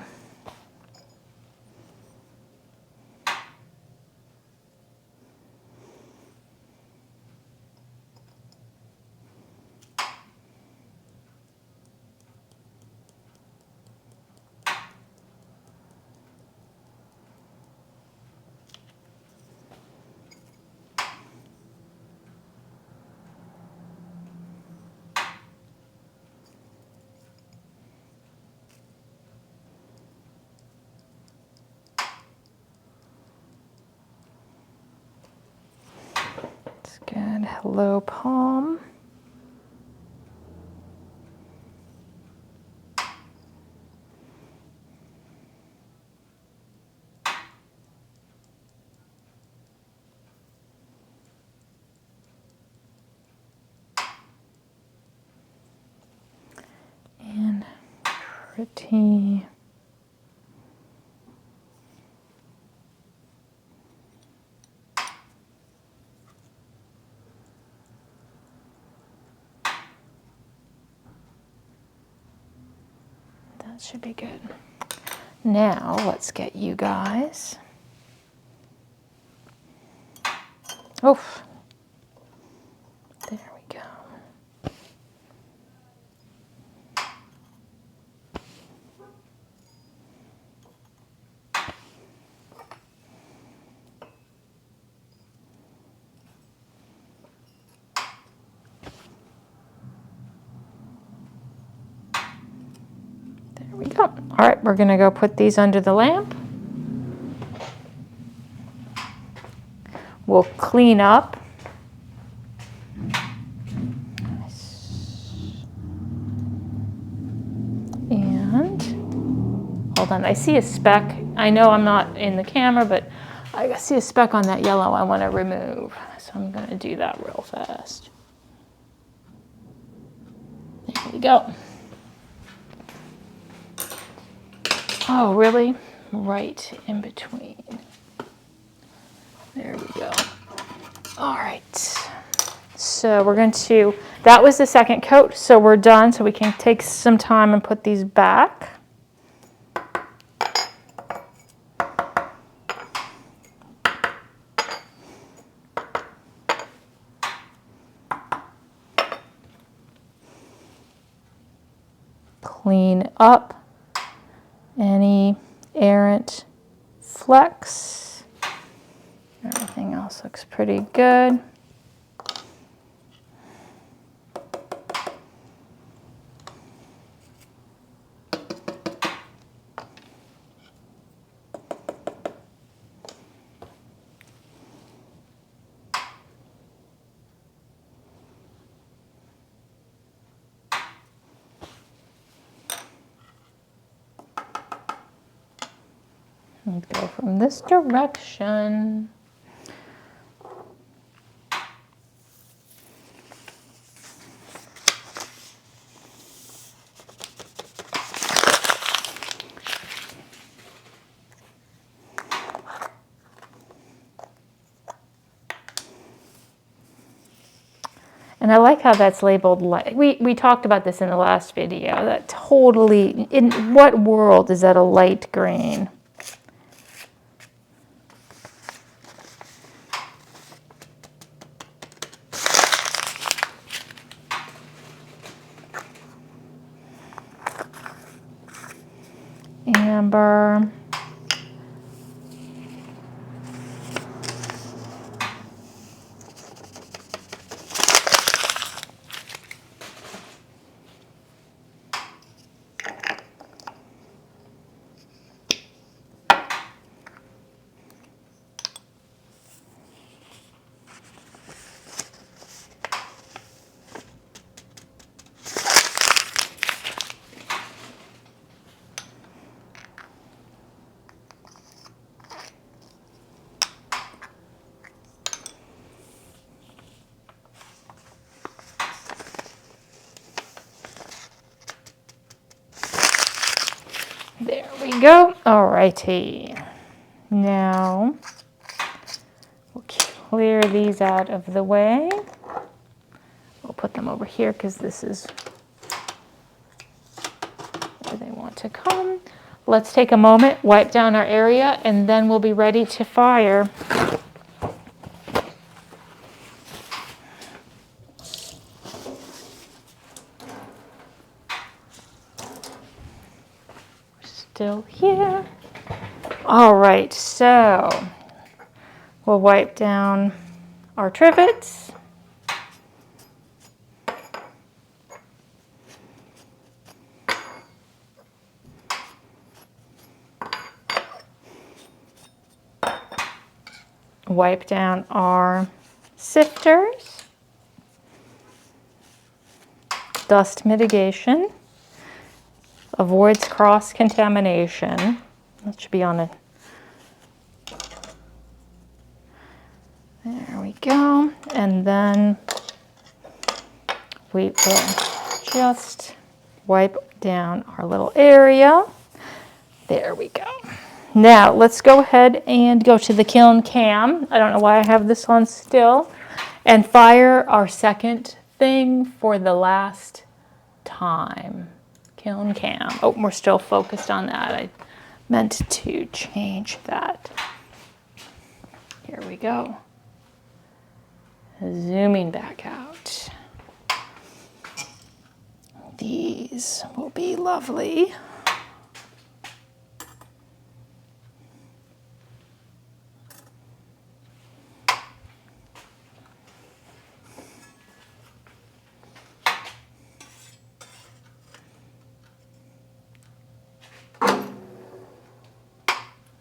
Good. Hello, palm. And pretty. That should be good. Now let's get you guys Oof. There we go. There we go. All right, we're gonna go put these under the lamp. We'll clean up. And hold on, I see a speck. I know I'm not in the camera, but I see a speck on that yellow I want to remove. So I'm going to do that real fast. There we go. Oh, really? Right in between. There we go. All right. So we're going to, that was the second coat, so we're done. So we can take some time and put these back. Clean up any errant flecks. Everything else looks pretty good. And go from this direction. And I like how that's labeled light. We talked about this in the last video. That totally, in what world is that a light green? Amber. There we go. All righty. Now we'll clear these out of the way. We'll put them over here because this is where they want to come. Let's take a moment, wipe down our area, and then we'll be ready to fire. Still here. All right, so we'll wipe down our trivets. Wipe down our sifters. Dust mitigation. Avoids cross-contamination. That should be on it. There we go. And then we will just wipe down our little area. There we go. Now let's go ahead and go to the kiln cam. I don't know why I have this on still. And fire our second thing for the last time. Kiln cam. Oh, we're still focused on that. I meant to change that. Here we go. zooming back out. These will be lovely.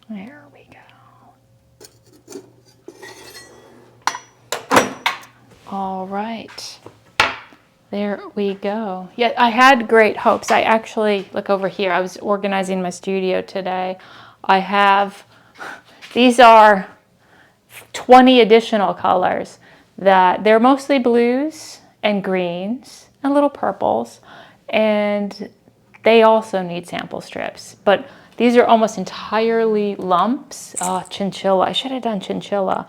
There we go. All right. There we go. Yeah, I had great hopes. I actually, look over here, I was organizing my studio today. I have, these are 20 additional colors that they're mostly blues and greens and little purples, and they also need sample strips. But these are almost entirely lumps. Oh, chinchilla. I should have done chinchilla.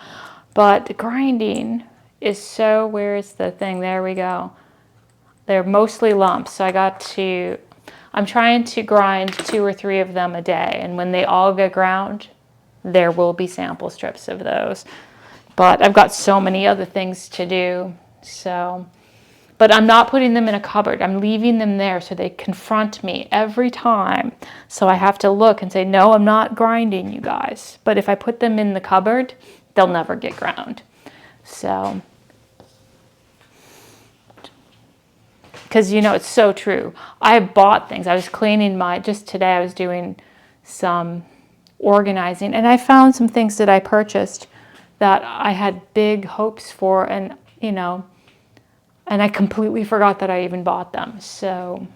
But the grinding is so, where is the thing? There we go. They're mostly lumps. So I'm trying to grind 2 or 3 of them a day. And when they all get ground, there will be sample strips of those. But I've got so many other things to do. But I'm not putting them in a cupboard. I'm leaving them there so they confront me every time. So I have to look and say, no, I'm not grinding, you guys. But if I put them in the cupboard, they'll never get ground. So, because it's so true. I have bought things. I was cleaning just today I was doing some organizing, and I found some things that I purchased that I had big hopes for, and and I completely forgot that I even bought them. So,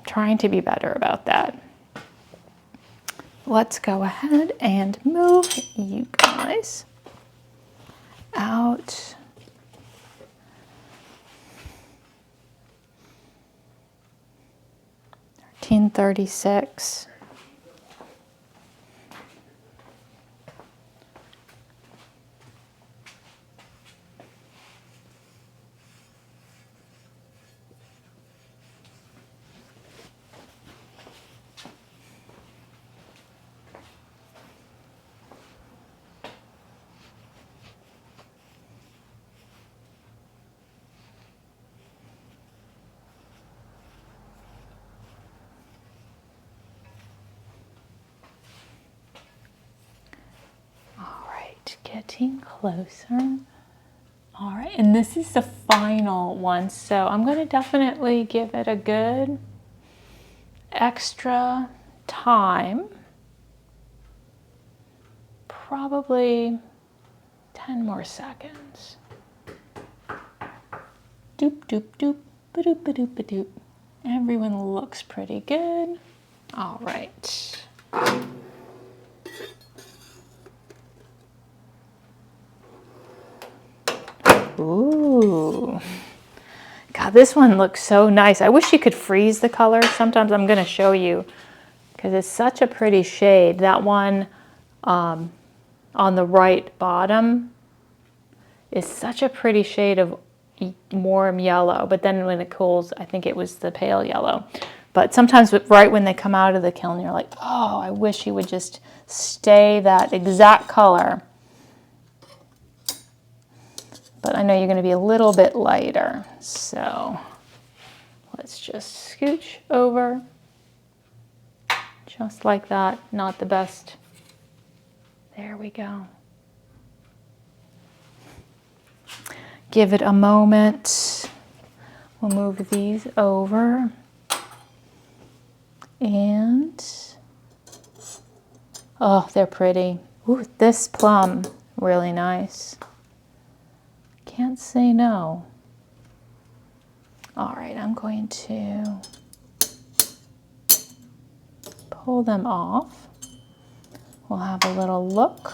trying to be better about that. Let's go ahead and move you guys out. $13.36. Getting closer. All right, and this is the final one, so I'm going to definitely give it a good extra time. Probably 10 more seconds. Doop, doop, doop, ba-doop, ba-doop, ba-doop. Everyone looks pretty good. All right. Ooh. God, this one looks so nice. I wish you could freeze the color. Sometimes I'm going to show you because it's such a pretty shade. That one on the right bottom is such a pretty shade of warm yellow. But then when it cools, I think it was the pale yellow. But sometimes right when they come out of the kiln, you're like, oh, I wish you would just stay that exact color. But I know you're going to be a little bit lighter, so let's just scooch over, just like that. Not the best. There we go. Give it a moment. We'll move these over. And, oh, they're pretty. Ooh, this plum, really nice. Can't say no. All right, I'm going to pull them off. We'll have a little look.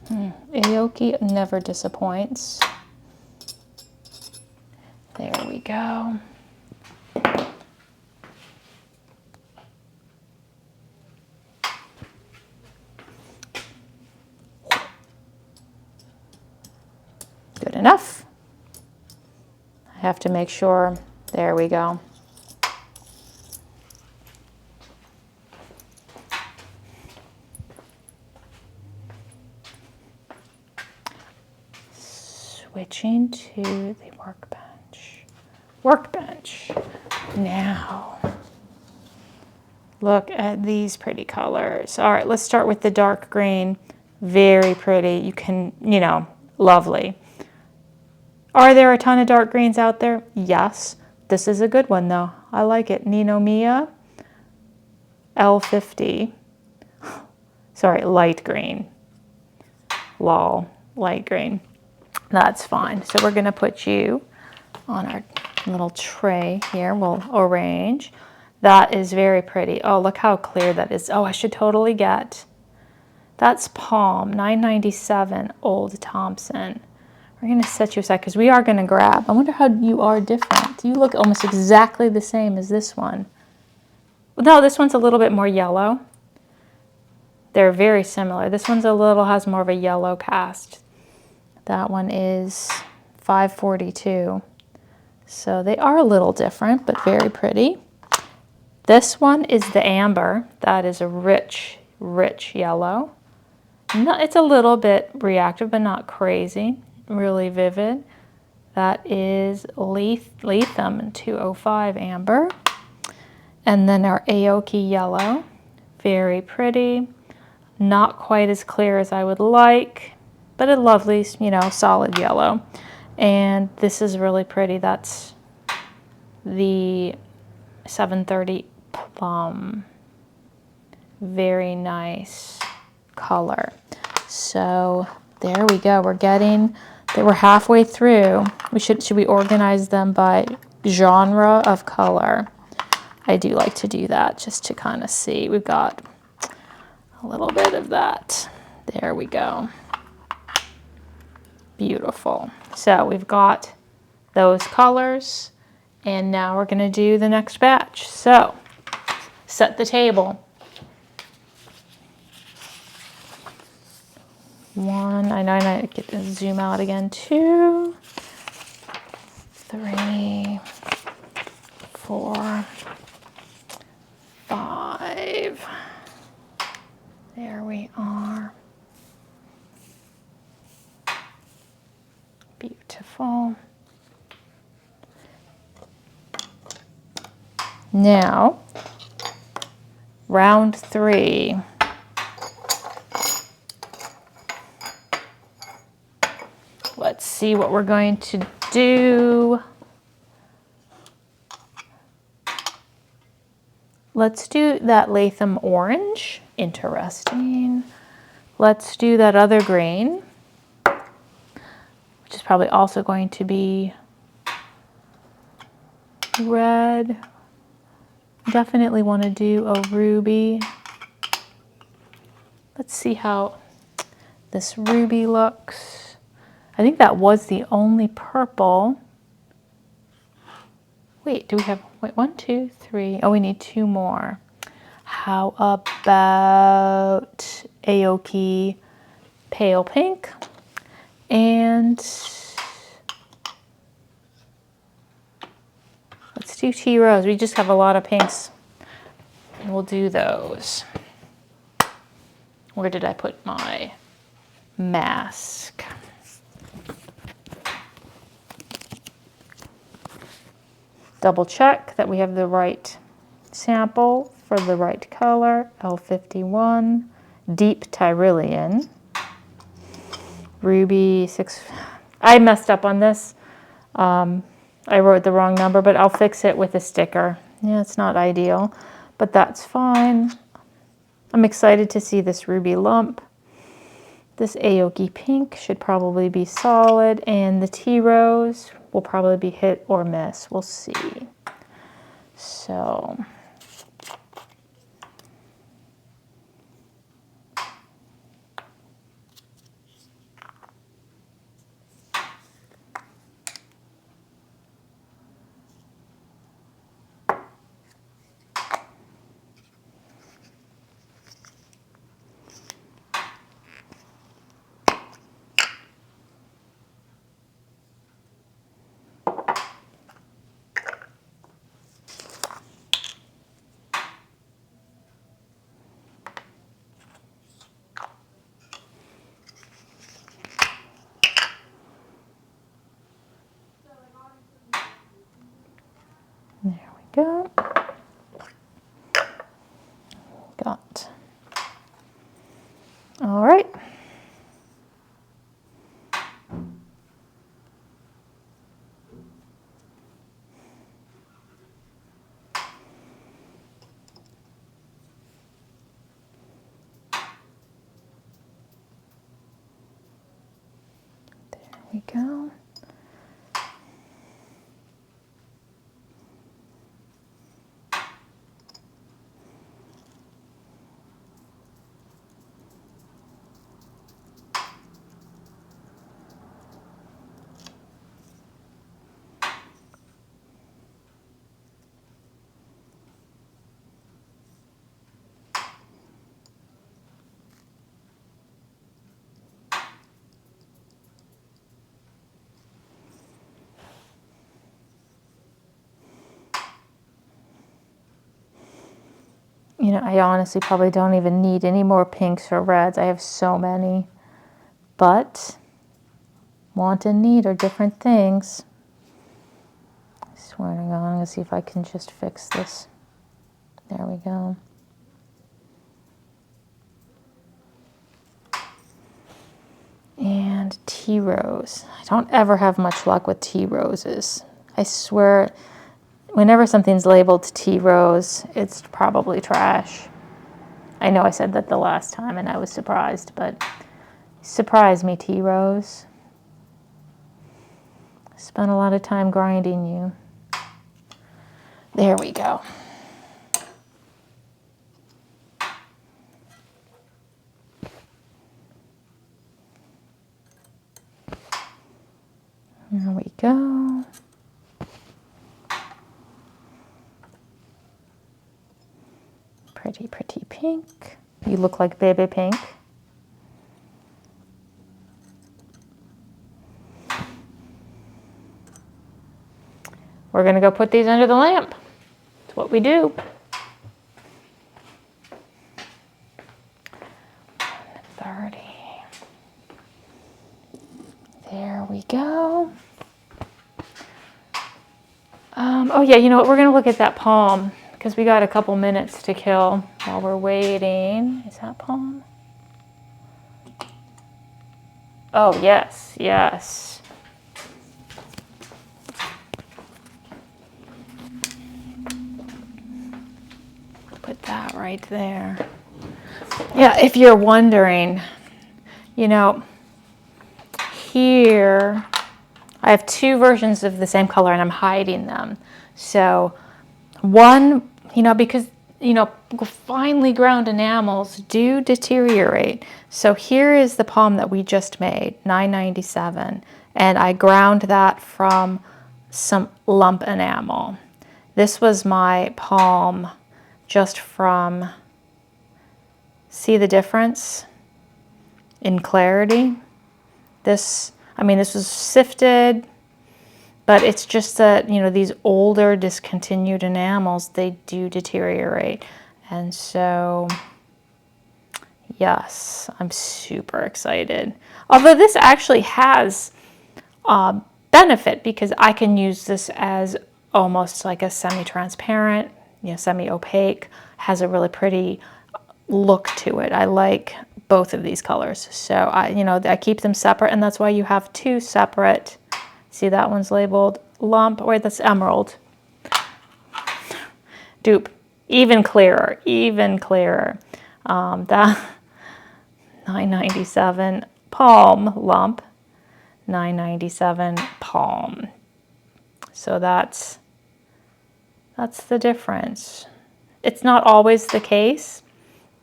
Aoki never disappoints. There we go. Good enough. I have to make sure. There we go. switching to the workbench. Workbench. Now, look at these pretty colors. All right, let's start with the dark green. Very pretty. You can, you know, lovely. Are there a ton of dark greens out there? Yes. This is a good one though. I like it. Nino Mia L50. Sorry, light green. Lol, light green. That's fine. So we're going to put you on our little tray here. We'll arrange. That is very pretty. Oh, look how clear that is. Oh, I should totally get. That's Palm, $9.97, Old Thompson. We're going to set you aside because we are going to grab. I wonder how you are different. You look almost exactly the same as this one. No, this one's a little bit more yellow. They're very similar. This one's has more of a yellow cast. That one is $5.42. So they are a little different, but very pretty. This one is the amber. That is a rich, rich yellow. No, it's a little bit reactive, but not crazy. Really vivid. That is Latham 205 amber. And then our Aoki yellow. Very pretty. Not quite as clear as I would like, but a lovely, you know, solid yellow. And this is really pretty. That's the 730 Plum. Very nice color. So there we go. We're halfway through. Should we organize them by genre of color? I do like to do that just to kind of see. We've got a little bit of that. There we go. Beautiful. So we've got those colors, and now we're going to do the next batch. So set the table. 1, I know I get to zoom out again. 2, 3, 4, 5. There we are. Beautiful. Now, round 3. Let's see what we're going to do. Let's do that Latham orange. Interesting. Let's do that other green, which is probably also going to be red. Definitely want to do a ruby. Let's see how this ruby looks. I think that was the only purple. Wait, do we have, 1, 2, 3. Oh, we need 2 more. How about Aoki pale pink? And let's do tea rose. We just have a lot of pinks. We'll do those. Where did I put my mask? Double check that we have the right sample for the right color. L51, deep Tyrolean, ruby 6. I messed up on this. I wrote the wrong number, but I'll fix it with a sticker. Yeah, it's not ideal, but that's fine. I'm excited to see this ruby lump. This Aoki pink should probably be solid, and the tea rose will probably be hit or miss. We'll see. So go. Got. All right. There we go. You know, I honestly probably don't even need any more pinks or reds. I have so many. But want and need are different things. I swear to God, I'm going to see if I can just fix this. There we go. And tea rose. I don't ever have much luck with tea roses. I swear, whenever something's labeled tea rose, it's probably trash. I know I said that the last time and I was surprised, but surprise me, tea rose. I spent a lot of time grinding you. There we go. There we go. Pretty, pretty pink. You look like baby pink. We're going to go put these under the lamp. That's what we do. 130. There we go. Oh yeah, you know what? We're going to look at that palm because we got a couple minutes to kill while we're waiting. Is that palm? Oh yes, yes. Put that right there. Yeah, if you're wondering, you know, here I have two versions of the same color and I'm hiding them. So one, you know, because, you know, finely ground enamels do deteriorate. So here is the palm that we just made, 997, and I ground that from some lump enamel. This was my palm just from, see the difference in clarity? This, I mean, this was sifted, but it's just that, you know, these older discontinued enamels, they do deteriorate. And so, yes, I'm super excited. Although this actually has benefit because I can use this as almost like a semi-transparent, you know, semi-opaque, has a really pretty look to it. I like both of these colors. So you know, I keep them separate, and that's why you have two separate. See, that one's labeled lump. Wait, that's emerald. Dupe. Even clearer, even clearer. That 997 palm lump, 997 palm. So that's the difference. It's not always the case,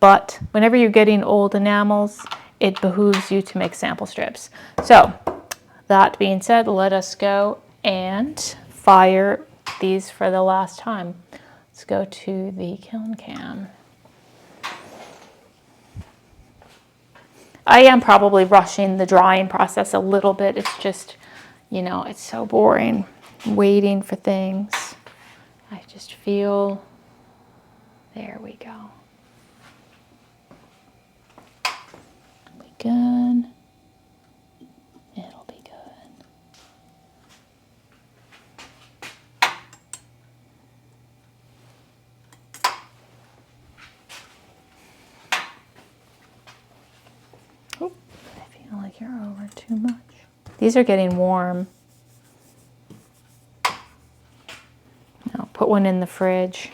but whenever you're getting old enamels, it behooves you to make sample strips. So that being said, let us go and fire these for the last time. Let's go to the kiln cam. I am probably rushing the drying process a little bit. It's just, you know, it's so boring waiting for things. I just feel, there we go. It'll be good. It'll be good. you're over too much. These are getting warm. I'll put one in the fridge.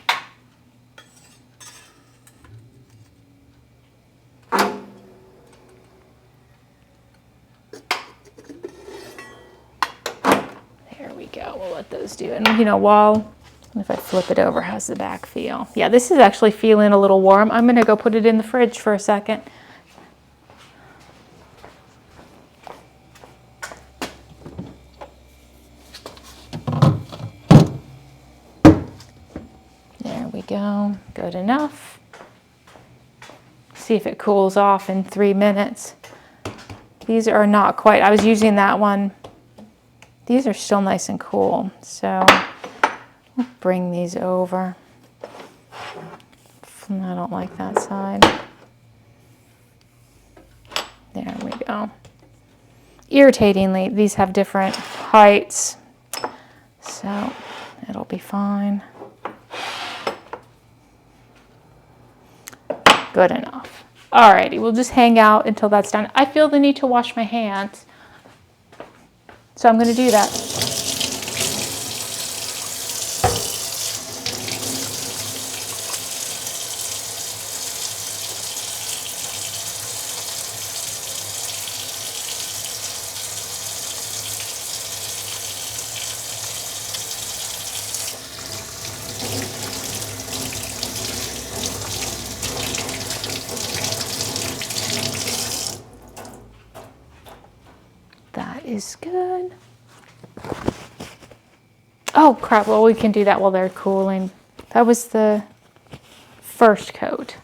There we go. We'll let those do. And you know, while if I flip it over, how's the back feel? Yeah, this is actually feeling a little warm. I'm going to go put it in the fridge for a second. There we go. Good enough. See if it cools off in 3 minutes. These are not quite, I was using that one. These are still nice and cool. So we'll bring these over. I don't like that side. There we go. Irritatingly, these have different heights, so it'll be fine. Good enough. Alrighty, we'll just hang out until that's done. I feel the need to wash my hands, so I'm going to do that. That is good. Oh crap, well we can do that while they're cooling. That was the first coat.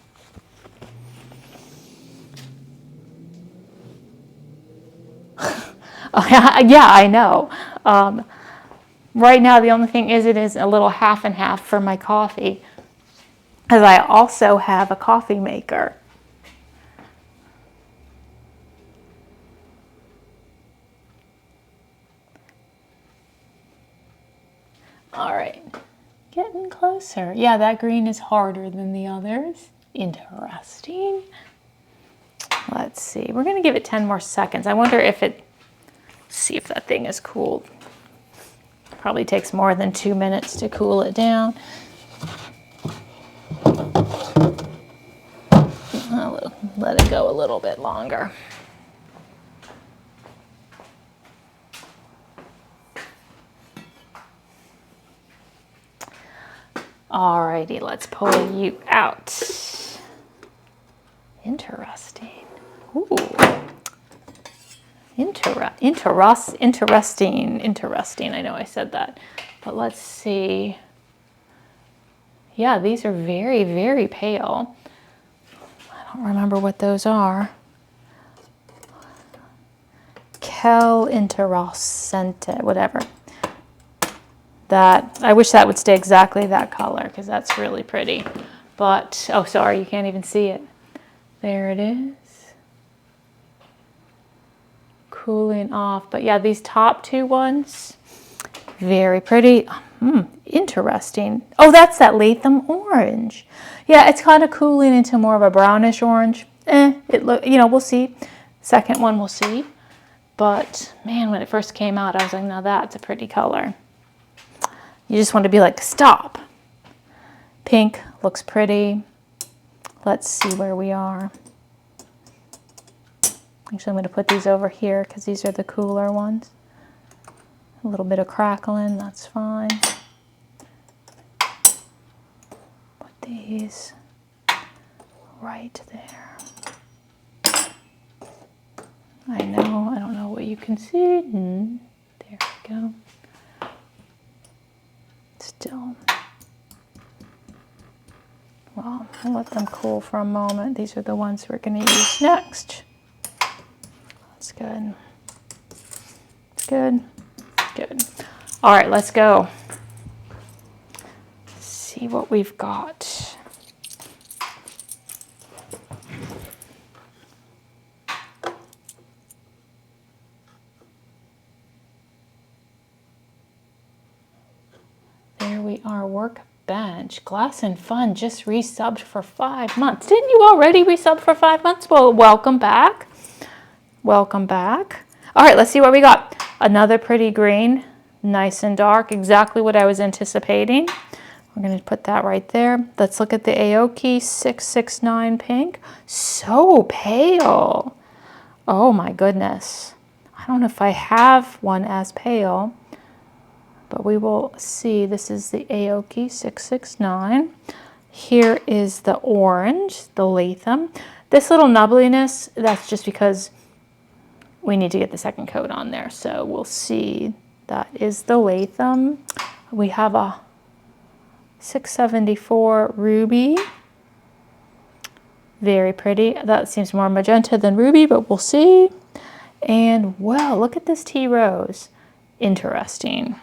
Yeah, I know. Right now the only thing is it is a little half and half for my coffee, because I also have a coffee maker. All right, getting closer. Yeah, that green is harder than the others. Interesting. Let's see, we're gonna give it 10 more seconds. I wonder if see if that thing is cooled. Probably takes more than 2 minutes to cool it down. I'll let it go a little bit longer. Alrighty, let's pull you out. Interesting. Ooh. Interesting. I know I said that, but let's see. Yeah, these are very, very pale. I don't remember what those are. Kel Interoscente, whatever. That, I wish that would stay exactly that color, because that's really pretty. But, oh, sorry, you can't even see it. There it is. Cooling off. But yeah, these top two ones, very pretty. Interesting. Oh, that's that Latham orange. Yeah, it's kind of cooling into more of a brownish orange. We'll see. Second one, we'll see. But man, when it first came out, I was like, now that's a pretty color. You just want to be like, stop. Pink looks pretty. Let's see where we are. Actually, I'm going to put these over here because these are the cooler ones. A little bit of crackling, that's fine. Put these right there. I don't know what you can see. There we go. Still. Well, I'll let them cool for a moment. These are the ones we're going to use next. That's good. Good. Good. All right, let's go. See what we've got. There we are, workbench. Glass and Fun just resubbed for 5 months. Didn't you already resub for 5 months? Well, welcome back. Welcome back. All right, let's see what we got. Another pretty green, nice and dark, exactly what I was anticipating. We're going to put that right there. Let's look at the Aoki 669 pink. So pale. Oh my goodness. I don't know if I have one as pale, but we will see. This is the Aoki 669. Here is the orange, the Latham. This little nubbliness, that's just because we need to get the second coat on there. So we'll see. That is the Latham. We have a 674 ruby. Very pretty. That seems more magenta than ruby, but we'll see. And well, look at this tea rose. Interesting.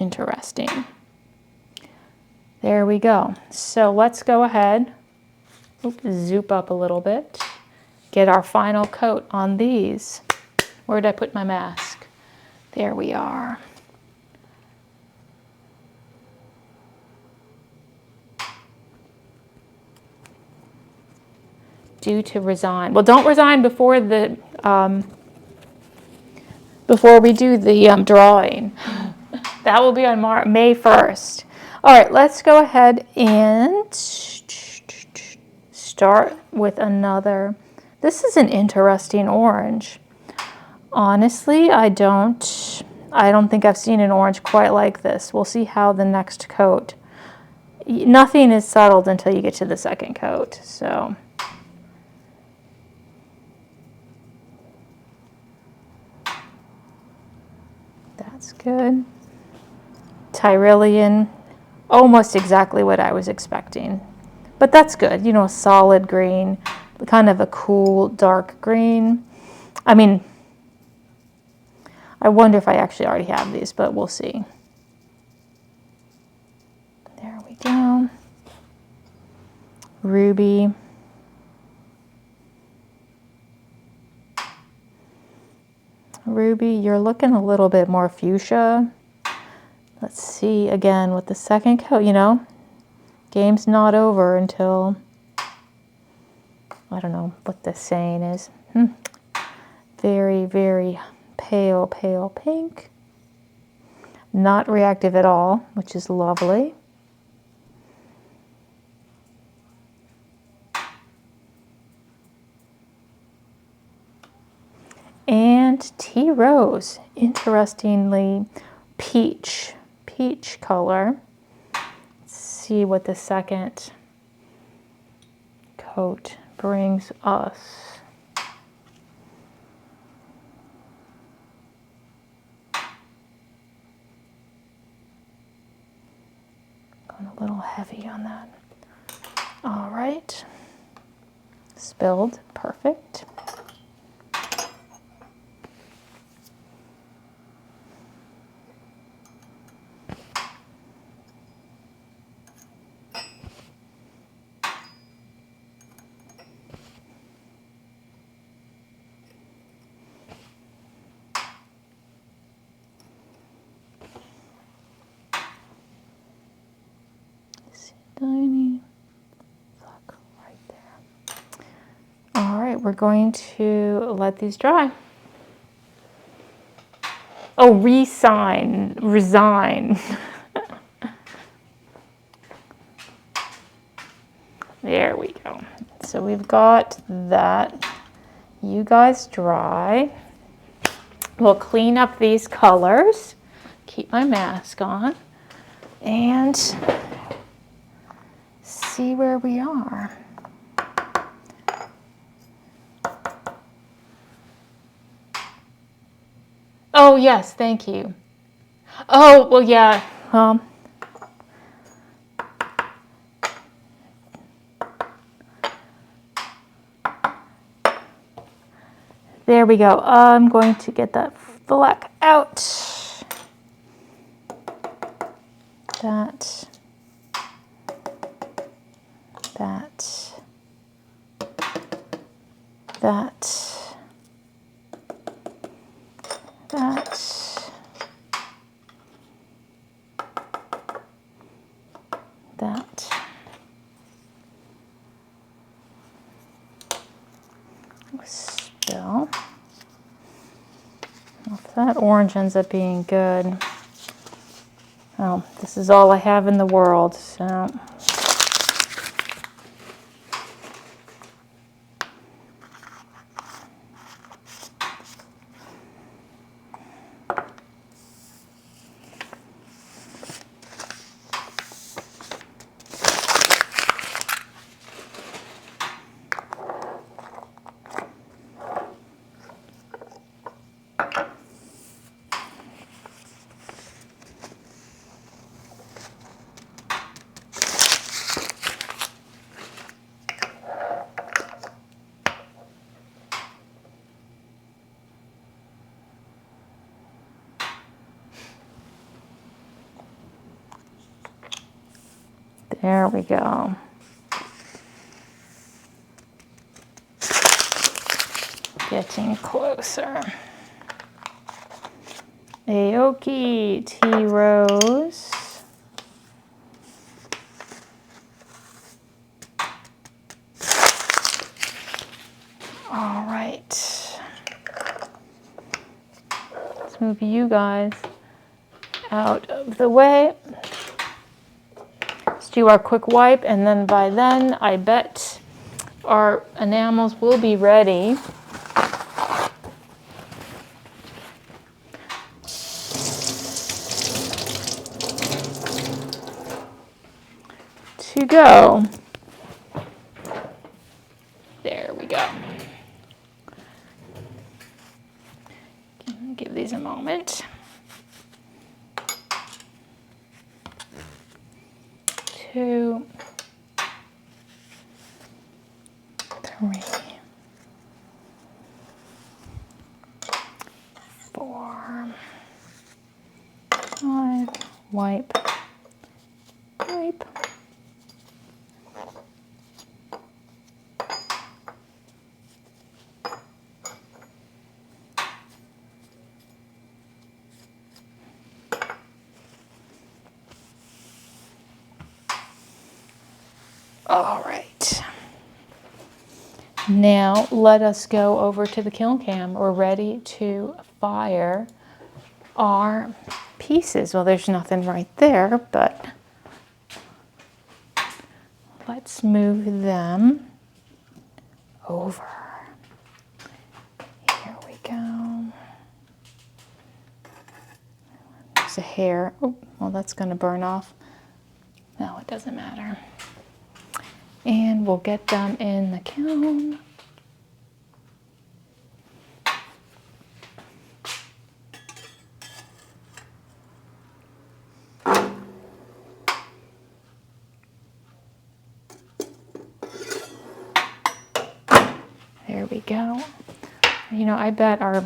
Interesting. There we go. So let's go ahead, zoop up a little bit, get our final coat on these. Where did I put my mask? There we are. Due to resign. Well, don't resign before the before we do the drawing. That will be on May 1st. All right, let's go ahead and start with another. This is an interesting orange. Honestly, I don't think I've seen an orange quite like this. We'll see how the next coat. Nothing is settled until you get to the second coat, so. That's good. Tyrolean, almost exactly what I was expecting. But that's good, you know, a solid green, kind of a cool dark green. I mean, I wonder if I actually already have these, but we'll see. There we go. Ruby. Ruby, you're looking a little bit more fuchsia. Let's see again with the second coat, you know, game's not over until, I don't know what the saying is. Very, very pale, pale pink. Not reactive at all, which is lovely. And tea rose, interestingly peach color. Let's see what the second coat brings us. Going a little heavy on that. All right, spilled, perfect. Tiny fuck right there. All right, we're going to let these dry. Oh, resign. There we go. So we've got that. You guys dry. We'll clean up these colors. Keep my mask on. And see where we are. Oh, yes, thank you. Oh, well, yeah. There we go. I'm going to get that black out. That. Spill. If that orange ends up being good, oh, this is all I have in the world, so. There we go. Getting closer. Aoki, tea rose. All right. Let's move you guys out of the way. Let's do our quick wipe, and then by then I bet our enamels will be ready. To go. There we go. Give these a moment. 2, 3, 4, 5, wipe, wipe. All right. Now let us go over to the kiln cam. We're ready to fire our pieces. Well, there's nothing right there, but let's move them over. Here we go. There's a hair. Oh, well, that's going to burn off. No, it doesn't matter. And we'll get them in the kiln. There we go. You know, I bet our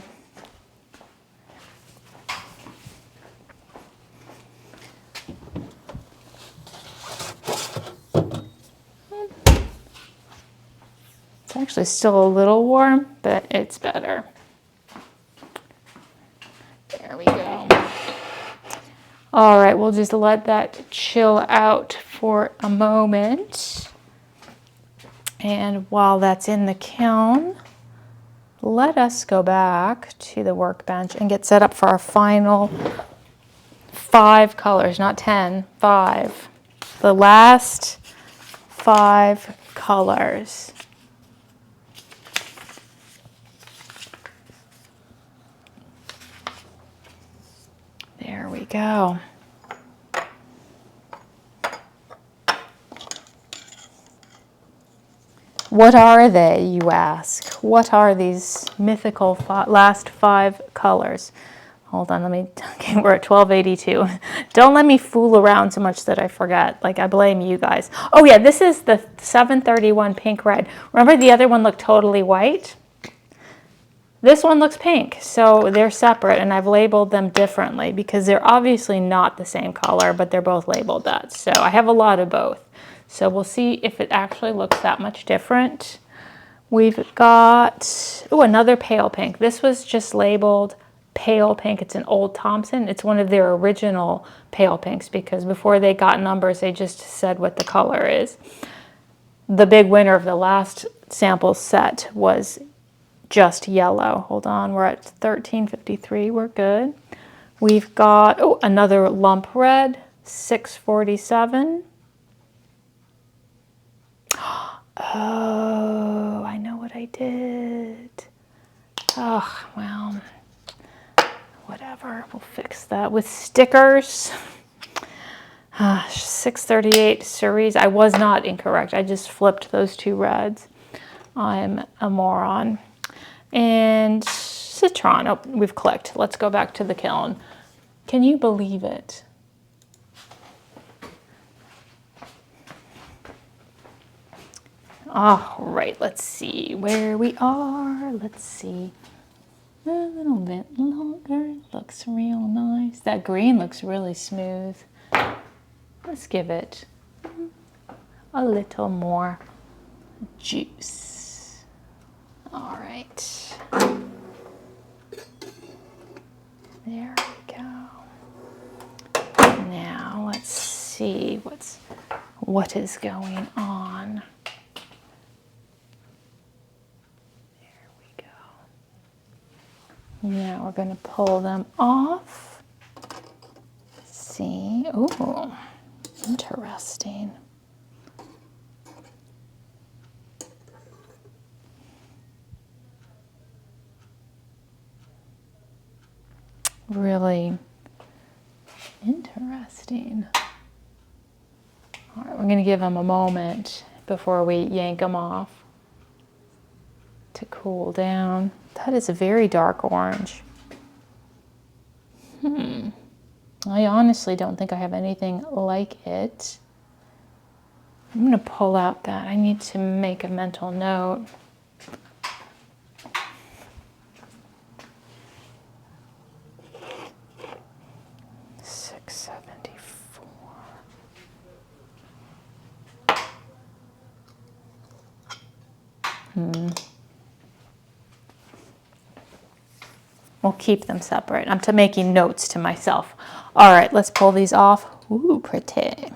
it's actually still a little warm, but it's better. There we go. All right, we'll just let that chill out for a moment. And while that's in the kiln, let us go back to the workbench and get set up for our final 5 colors, not 10, 5. The last 5 colors. There we go. What are they, you ask? What are these mythical last 5 colors? Hold on, okay, we're at 1282. Don't let me fool around so much that I forget. Like, I blame you guys. Oh yeah, this is the 731 pink red. Remember the other one looked totally white? This one looks pink, so they're separate, and I've labeled them differently because they're obviously not the same color, but they're both labeled that. So I have a lot of both. So we'll see if it actually looks that much different. We've got, oh, another pale pink. This was just labeled pale pink. It's an Old Thompson. It's one of their original pale pinks because before they got numbers, they just said what the color is. The big winner of the last sample set was just yellow. Hold on, we're at 1353, we're good. We've got, oh, another lump red, 647. Oh, I know what I did. Oh, well, whatever, we'll fix that with stickers. 638 cerise. I was not incorrect. I just flipped those two reds. I'm a moron. And citron. Oh, we've clicked. Let's go back to the kiln. Can you believe it? All right, let's see where we are. Let's see. A little bit longer. Looks real nice. That green looks really smooth. Let's give it a little more juice. All right. There we go. Now let's see what is going on. There we go. Now we're going to pull them off. Let's see. Oh, interesting. Really interesting. All right, we're going to give them a moment before we yank them off to cool down. That is a very dark orange. I honestly don't think I have anything like it. I'm going to pull out that. I need to make a mental note. We'll keep them separate. I'm making notes to myself. All right, let's pull these off. Ooh, pretty.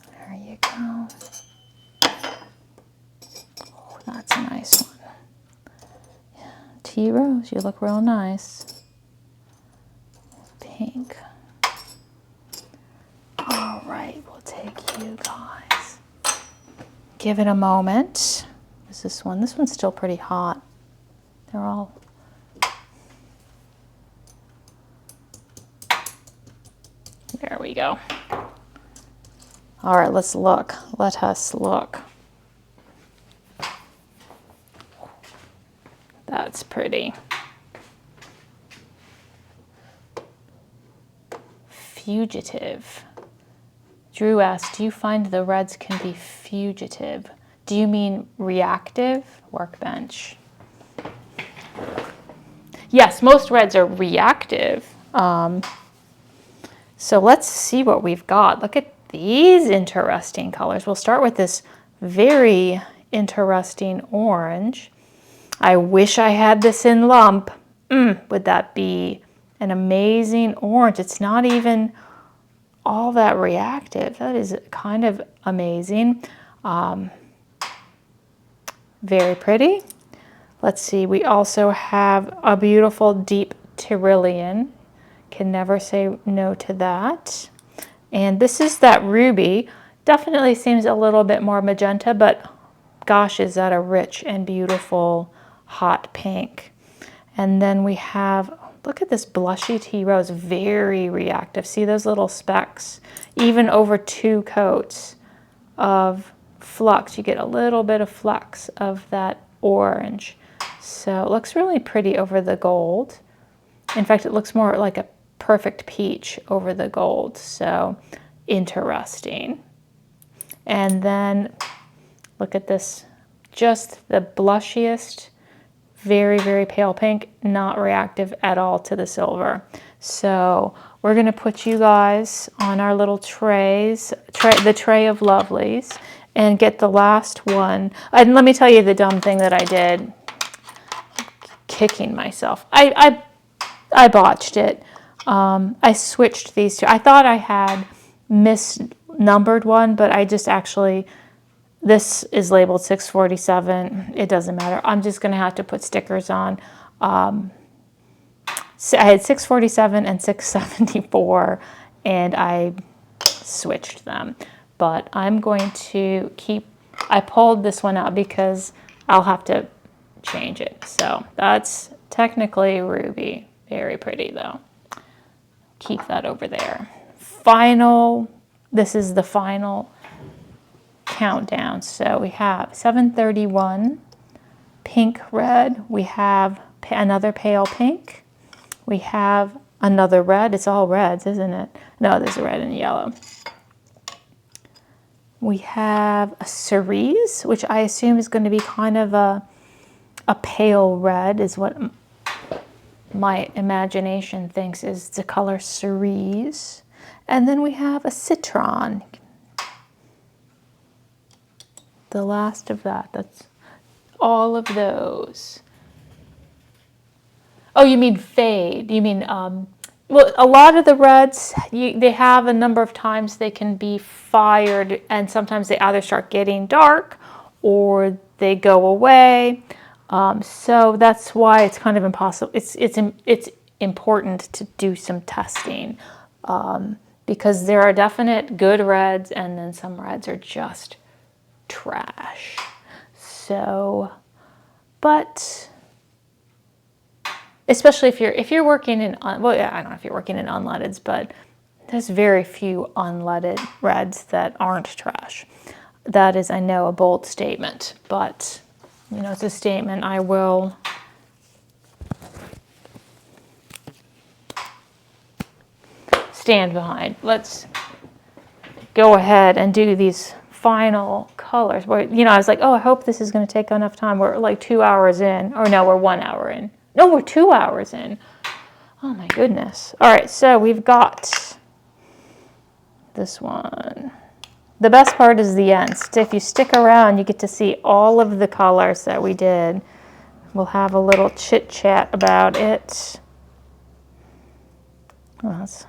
There you go. Oh, that's a nice one. Yeah. Tea Rose, you look real nice. Pink. All right, we'll take you guys. Give it a moment. Is this one? This one's still pretty hot. They're all... There we go. All right, let's look. Let us look. That's pretty. Fugitive. Drew asked, do you find the reds can be fugitive? Do you mean reactive? Workbench. Yes, most reds are reactive. So let's see what we've got. Look at these interesting colors. We'll start with this very interesting orange. I wish I had this in lump. Would that be an amazing orange? It's not even all that reactive. That is kind of amazing. Very pretty. Let's see, we also have a beautiful deep Tyrolean. Can never say no to that. And this is that ruby. Definitely seems a little bit more magenta, but gosh, is that a rich and beautiful hot pink. And then we have, look at this blushy tea rose, very reactive. See those little specks? Even over 2 coats of flux, you get a little bit of flux of that orange. So it looks really pretty over the gold. In fact, it looks more like a perfect peach over the gold. So interesting. And then look at this, just the blushiest, very, very pale pink, not reactive at all to the silver. So we're going to put you guys on our little trays, the tray of lovelies, and get the last one. And let me tell you the dumb thing that I did. Kicking myself. I botched it. I switched these two. I thought I had misnumbered one, but I just actually, this is labeled 647. It doesn't matter. I'm just going to have to put stickers on. So I had 647 and 674, and I switched them. But I'm going to keep, I pulled this one out because I'll have to change it. So that's technically ruby. Very pretty though. Keep that over there. Final, this is the final countdown. So we have 731, pink red. We have another pale pink. We have another red. It's all reds, isn't it? No, there's a red and a yellow. We have a cerise, which I assume is going to be kind of a pale red, is what my imagination thinks is the color cerise. And then we have a citron. The last of that. That's all of those. Oh, you mean fade. You mean, well, a lot of the reds, they have a number of times they can be fired, and sometimes they either start getting dark or they go away. So that's why it's kind of impossible. It's important to do some testing because there are definite good reds, and then some reds are just trash. So, but especially if you're working in, well, yeah, I don't know if you're working in unleadeds, but there's very few unleaded reds that aren't trash. That is, I know, a bold statement, but you know, it's a statement I will stand behind. Let's go ahead and do these final colors. Where, you know, I was like, oh, I hope this is going to take enough time. We're like 2 hours in, or no, we're 1 hour in. No, we're 2 hours in. Oh my goodness. All right, so we've got this one. The best part is the end. So if you stick around, you get to see all of the colors that we did. We'll have a little chit chat about it. Well, that's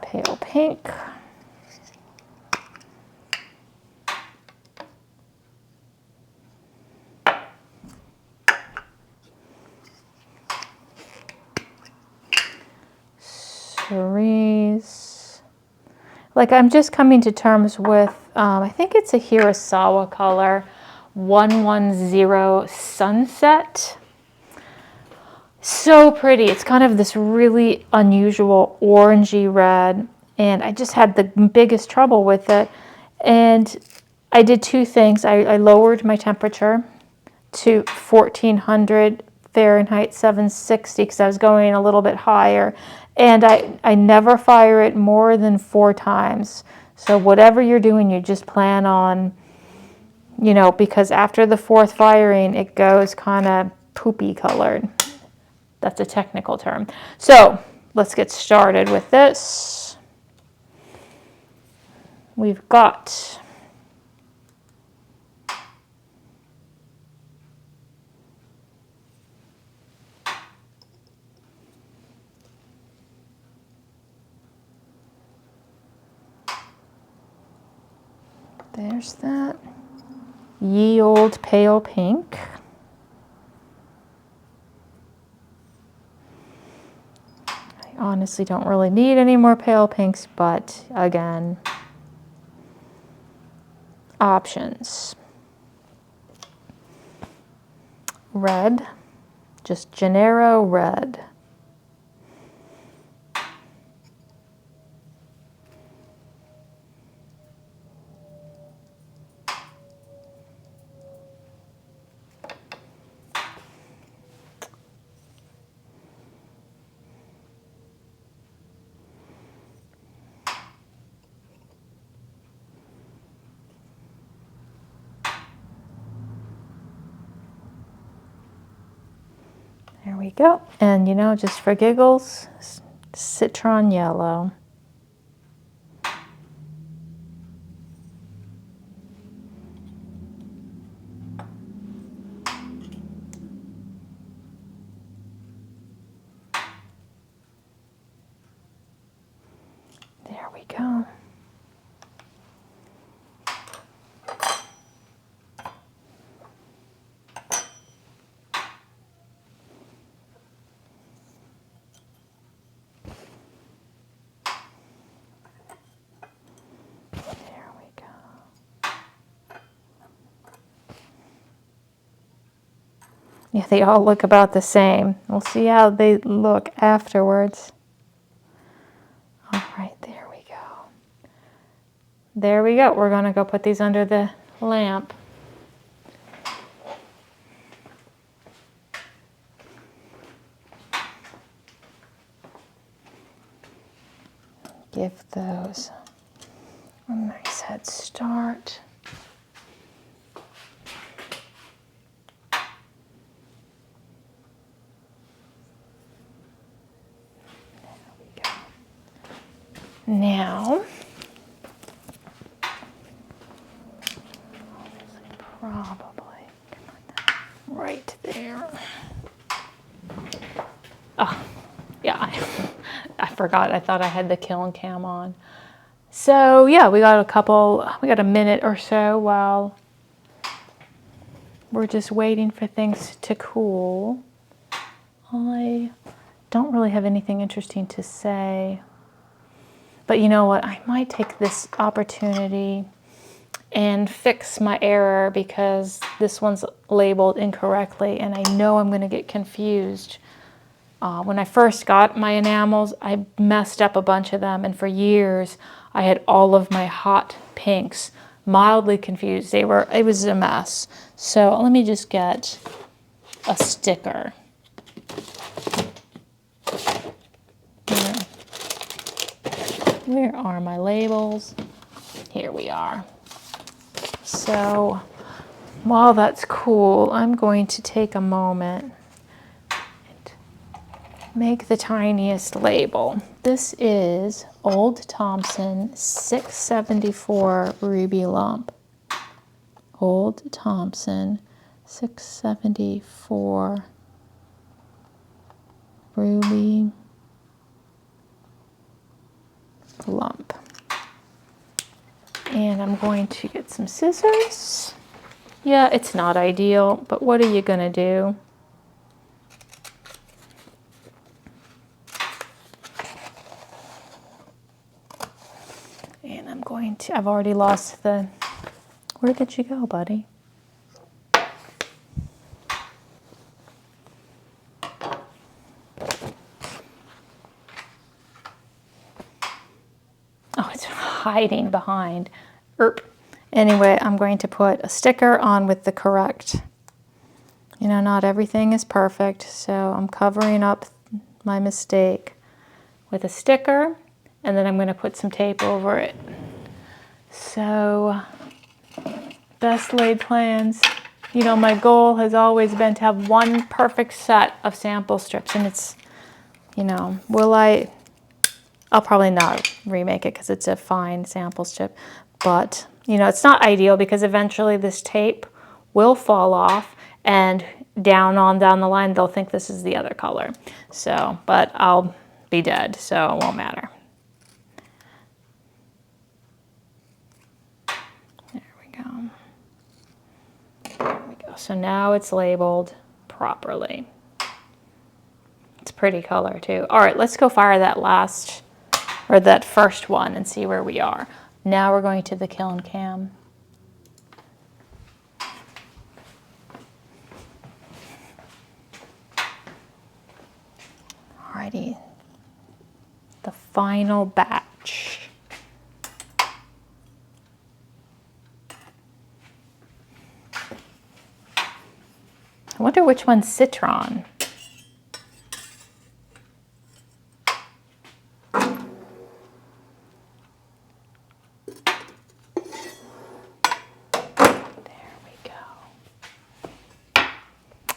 pale pink. Cerise. Like, I'm just coming to terms with, I think it's a Hirasawa color, 110 Sunset. So pretty. It's kind of this really unusual orangey red, and I just had the biggest trouble with it. And I did two things. I lowered my temperature to 1400 Fahrenheit, 760, because I was going a little bit higher. And I never fire it more than 4 times. So whatever you're doing, you just plan on, you know, because after the 4th firing, it goes kind of poopy colored. That's a technical term. So let's get started with this. We've got there's that ye old pale pink. I honestly don't really need any more pale pinks, but again, options. Red, just Gennaro red. There we go. And you know, just for giggles, citron yellow. Yeah, they all look about the same. We'll see how they look afterwards. All right, there we go. There we go. We're going to go put these under the lamp. Give those a nice head start. Now, probably right there. Oh, yeah, I forgot. I thought I had the kiln cam on. So yeah, we got a minute or so while we're just waiting for things to cool. I don't really have anything interesting to say. But you know what? I might take this opportunity and fix my error because this one's labeled incorrectly and I know I'm going to get confused. When I first got my enamels, I messed up a bunch of them, and for years I had all of my hot pinks mildly confused. It was a mess. So let me just get a sticker. Where are my labels? Here we are. So while that's cool, I'm going to take a moment and make the tiniest label. This is Old Thompson 674 Ruby Lump. Old Thompson 674 Ruby Lump. And I'm going to get some scissors. Yeah, it's not ideal, but what are you gonna do? And I've already lost where did you go, buddy? Oh, it's hiding behind. Anyway, I'm going to put a sticker on with the correct. You know, not everything is perfect, so I'm covering up my mistake with a sticker, and then I'm going to put some tape over it. So, best laid plans. You know, my goal has always been to have one perfect set of sample strips, and it's, you know, I'll probably not remake it because it's a fine sample strip, but, you know, it's not ideal because eventually this tape will fall off, and down the line they'll think this is the other color. So, but I'll be dead, so it won't matter. There we go. There we go. So now it's labeled properly. It's a pretty color too. All right, let's go fire that first one and see where we are. Now we're going to the kiln cam. Alrighty, the final batch. I wonder which one's citron.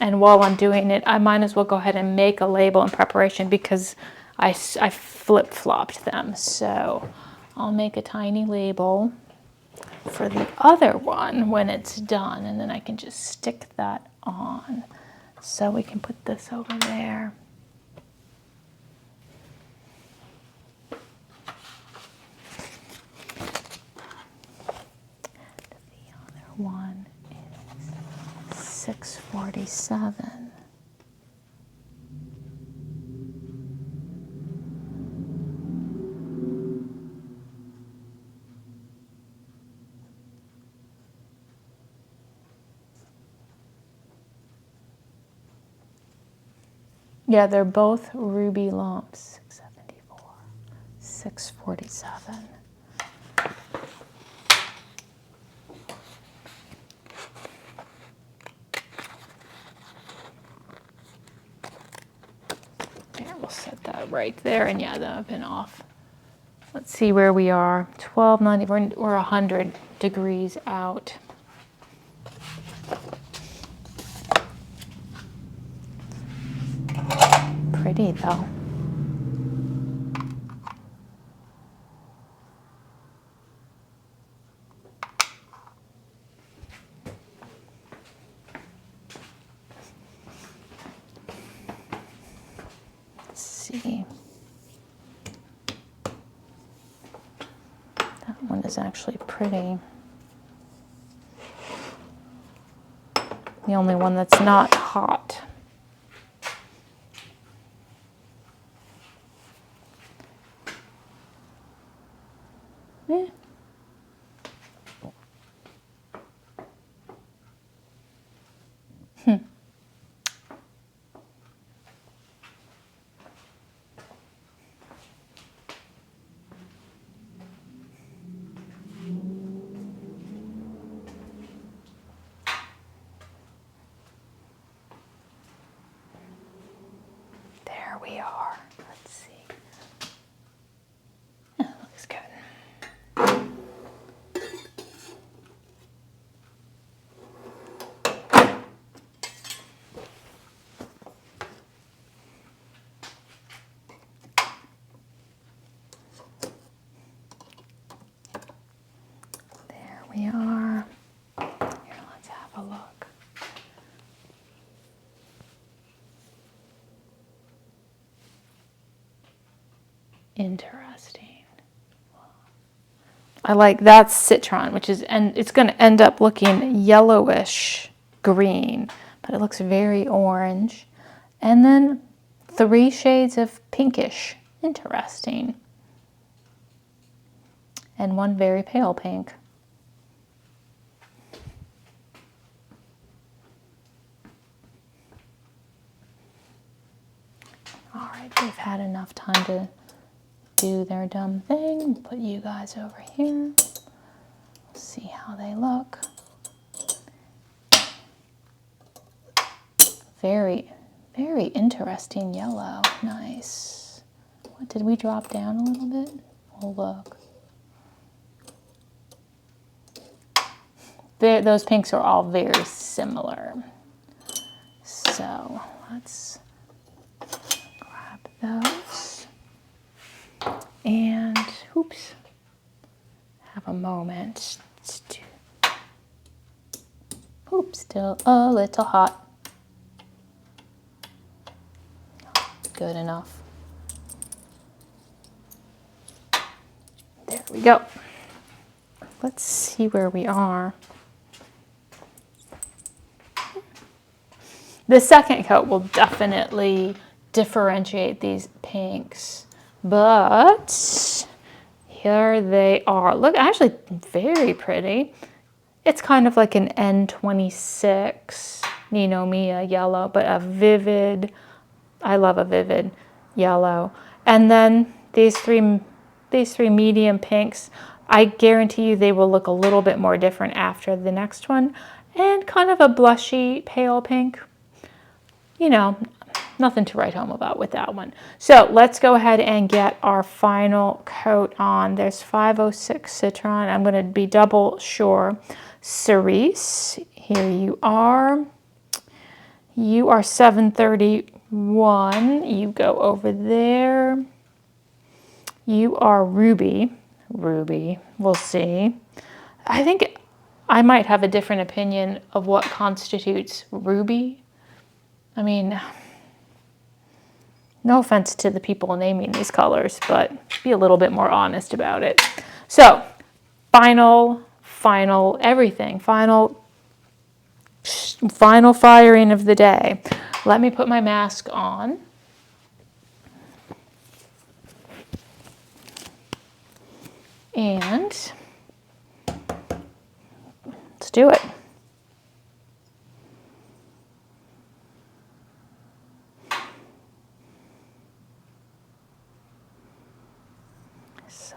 And while I'm doing it, I might as well go ahead and make a label in preparation because I flip-flopped them. So I'll make a tiny label for the other one when it's done, and then I can just stick that on. So we can put this over there. The other one is 647. Yeah, they're both ruby lumps. 674, 647. There, we'll set that right there. And yeah, that would have been off. Let's see where we are. 1290. We're 100 degrees out. Pretty though. Let's see. That one is actually pretty. The only one that's not hot. Eh. There we are. Let's see. Yeah, looks good. There we are. Here, let's have a look. Interesting. I like that's citron, which is, and it's going to end up looking yellowish green, but it looks very orange. And then 3 shades of pinkish. Interesting. And 1 very pale pink. All right, they've had enough time to do their dumb thing. Put you guys over here. See how they look. Very, very interesting yellow. Nice. What, did we drop down a little bit? We'll look. Those pinks are all very similar. So let's grab those. And, oops, have a moment. Oops, still a little hot. Good enough. There we go. Let's see where we are. The second coat will definitely differentiate these pinks, but here they are. Look, actually very pretty. It's kind of like an N26 Nino Mia yellow, but a vivid, I love a vivid yellow. And then these three medium pinks, I guarantee you they will look a little bit more different after the next one. And kind of a blushy pale pink. You know, nothing to write home about with that one. So let's go ahead and get our final coat on. There's 506 Citron. I'm going to be double sure. Cerise, here you are. You are 731. You go over there. You are Ruby. Ruby, we'll see. I think I might have a different opinion of what constitutes Ruby. I mean, no offense to the people naming these colors, but be a little bit more honest about it. So, final everything, final firing of the day. Let me put my mask on. And let's do it.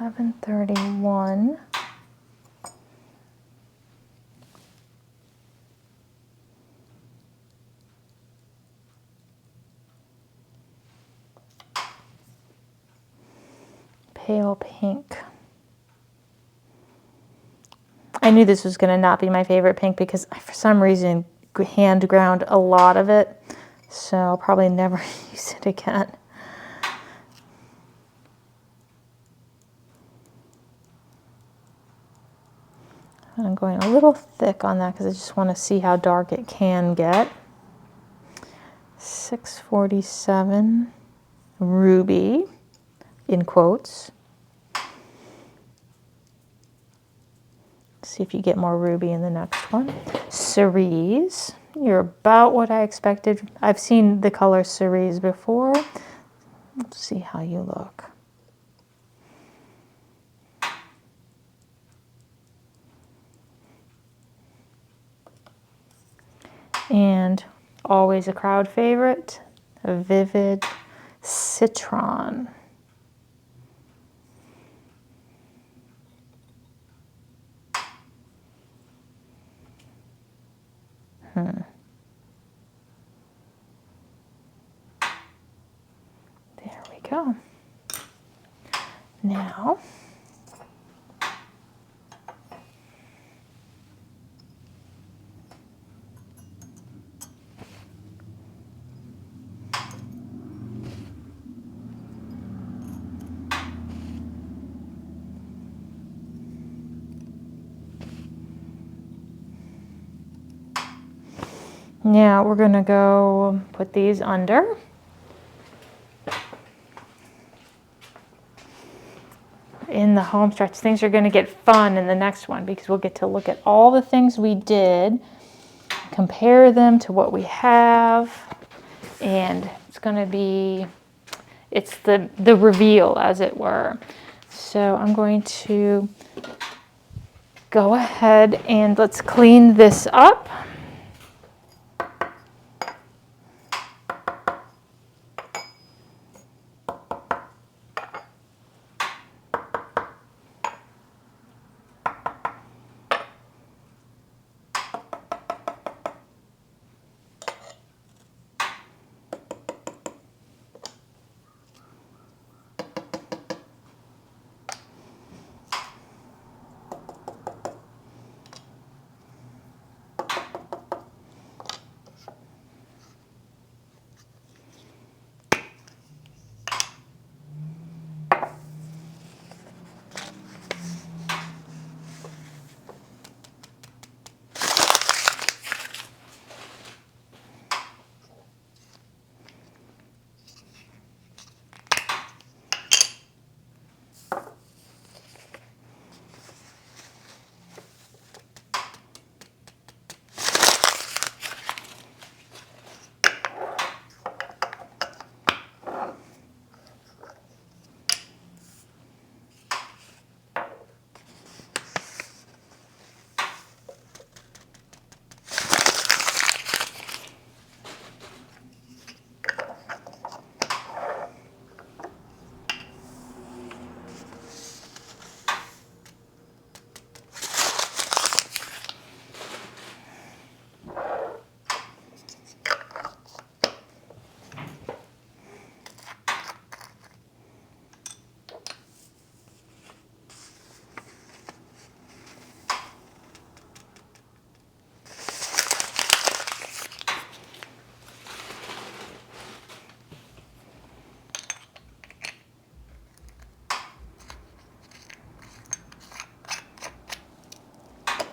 11:31. Pale pink. I knew this was going to not be my favorite pink because I, for some reason, hand ground a lot of it. So I'll probably never use it again. I'm going a little thick on that because I just want to see how dark it can get. 647 ruby, in quotes. See if you get more ruby in the next one. Cerise, you're about what I expected. I've seen the color cerise before. Let's see how you look. And always a crowd favorite, a vivid citron. There we go. Now, we're going to go put these under. In the home stretch, things are going to get fun in the next one because we'll get to look at all the things we did, compare them to what we have, and it's going to be, it's the reveal, as it were. So I'm going to go ahead and let's clean this up.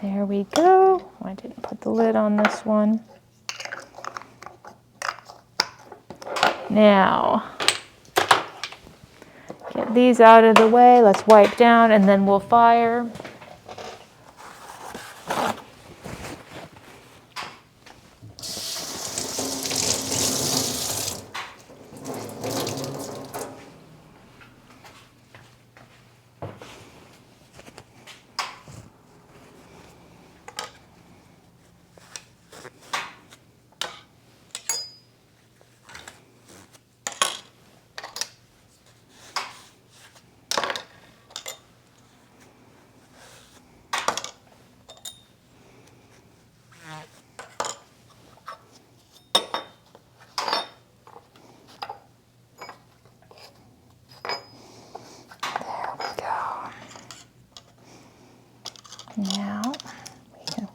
There we go. I didn't put the lid on this one. Now, get these out of the way. Let's wipe down and then we'll fire.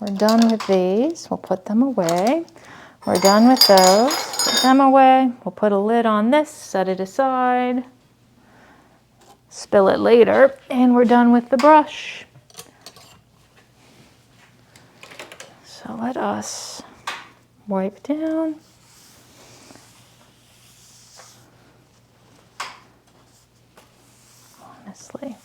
We're done with these. We'll put them away. We're done with those. Put them away. We'll put a lid on this, set it aside, spill it later, and we're done with the brush. So let us wipe down. Honestly.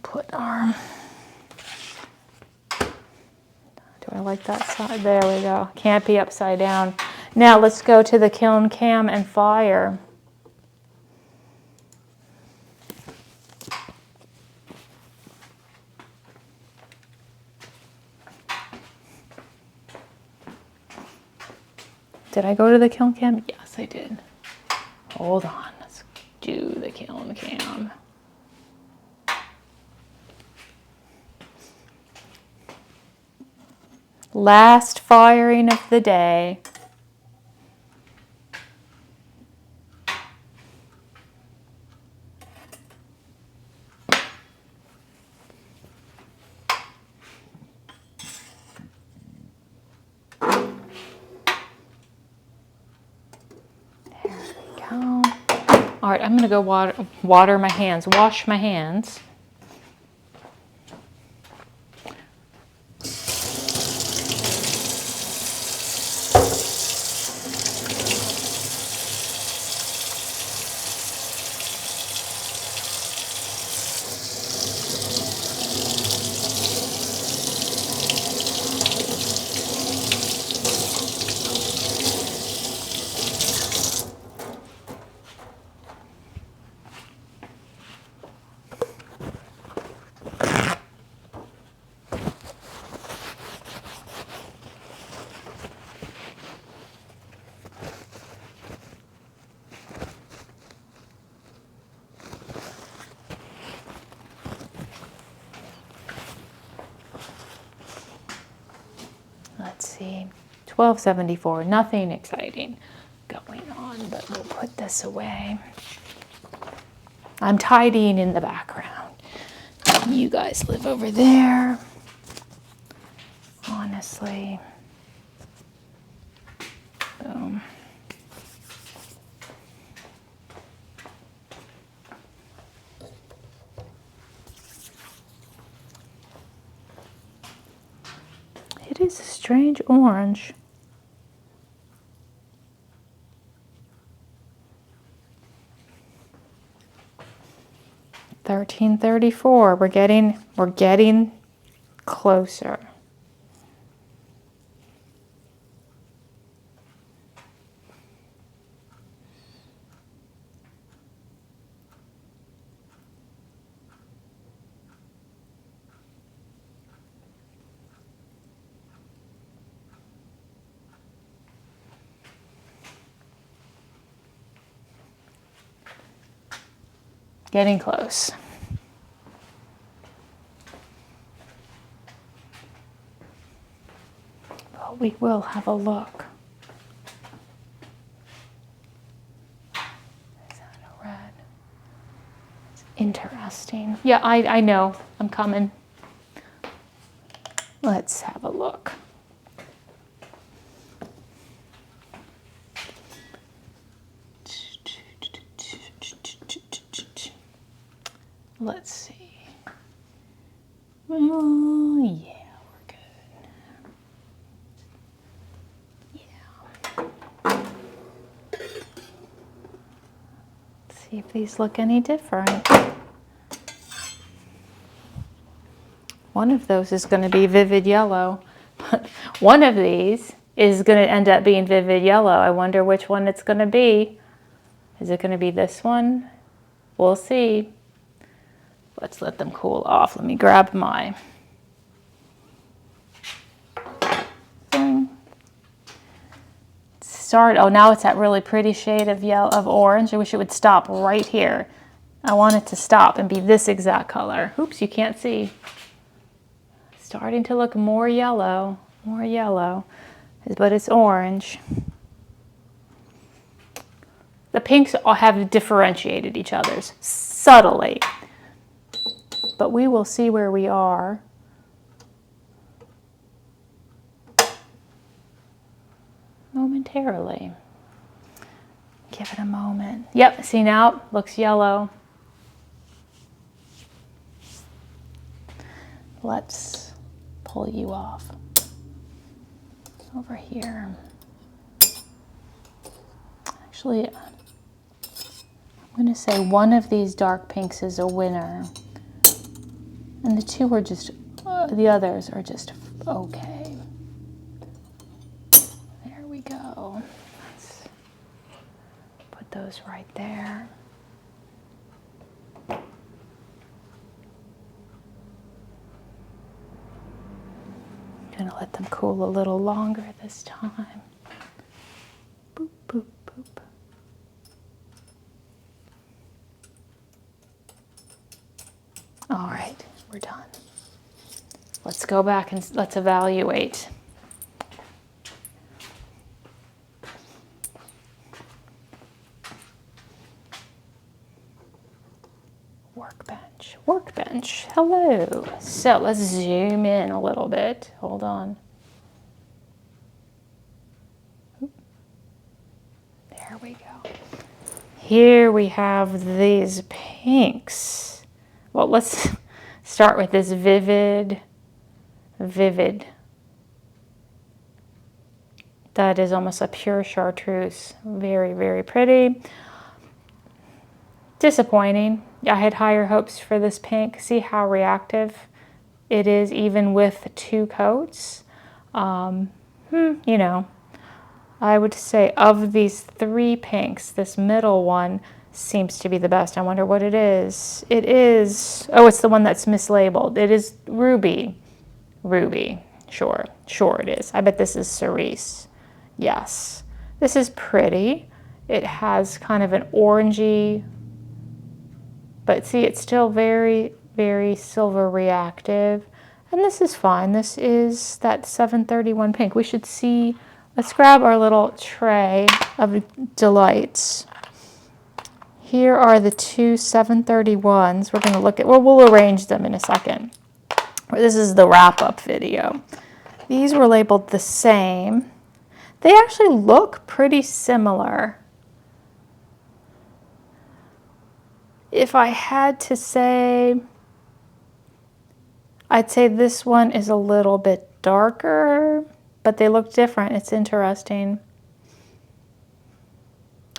Put our, do I like that side? There we go. Can't be upside down. Now let's go to the kiln cam and fire. Did I go to the kiln cam? Yes, I did. Hold on. Let's do the kiln cam. Last firing of the day. There we go. All right, I'm gonna go water my hands, wash my hands. Let's see, 1274, nothing exciting going on, but we'll put this away. I'm tidying in the background. You guys live over there. Honestly. Boom. It is a strange orange. $13.34. We're getting closer. Getting close. But we will have a look. Is that a red? It's interesting. Yeah, I know. I'm coming. Let's have a look. Let's see. Oh, yeah, we're good. Yeah. Let's see if these look any different. One of those is going to be vivid yellow. One of these is going to end up being vivid yellow. I wonder which one it's going to be. Is it going to be this one? We'll see. Let's let them cool off. Let me grab my thing. Oh, now it's that really pretty shade of yellow, of orange. I wish it would stop right here. I want it to stop and be this exact color. Oops, you can't see. Starting to look more yellow, but it's orange. The pinks all have differentiated each other's subtly. but we will see where we are. Momentarily. Give it a moment. Yep, see now, it looks yellow. Let's pull you off. Over here. Actually, I'm going to say one of these dark pinks is a winner. And the two are just, the others are just okay. There we go. Let's put those right there. I'm gonna let them cool a little longer this time. Boop, boop, boop. All right, we're done. Let's go back and let's evaluate. Workbench, workbench, hello. So let's zoom in a little bit. Hold on. There we go. Here we have these pinks. Well, let's start with this vivid. That is almost a pure chartreuse. Very, very pretty. Disappointing. I had higher hopes for this pink. See how reactive it is even with 2 coats. You know, I would say of these 3 pinks, this middle one seems to be the best. I wonder what it is. It is, oh, it's the one that's mislabeled. It is ruby. Ruby, sure it is. I bet this is cerise. Yes, this is pretty. It has kind of an orangey, but see, it's still very, very silver reactive. And this is fine. This is that 731 pink. We should see, let's grab our little tray of delights. Here are the 2 731s. We're going to look at, well, we'll arrange them in a second. This is the wrap-up video. These were labeled the same. They actually look pretty similar. If I had to say, I'd say this one is a little bit darker, but they look different. It's interesting.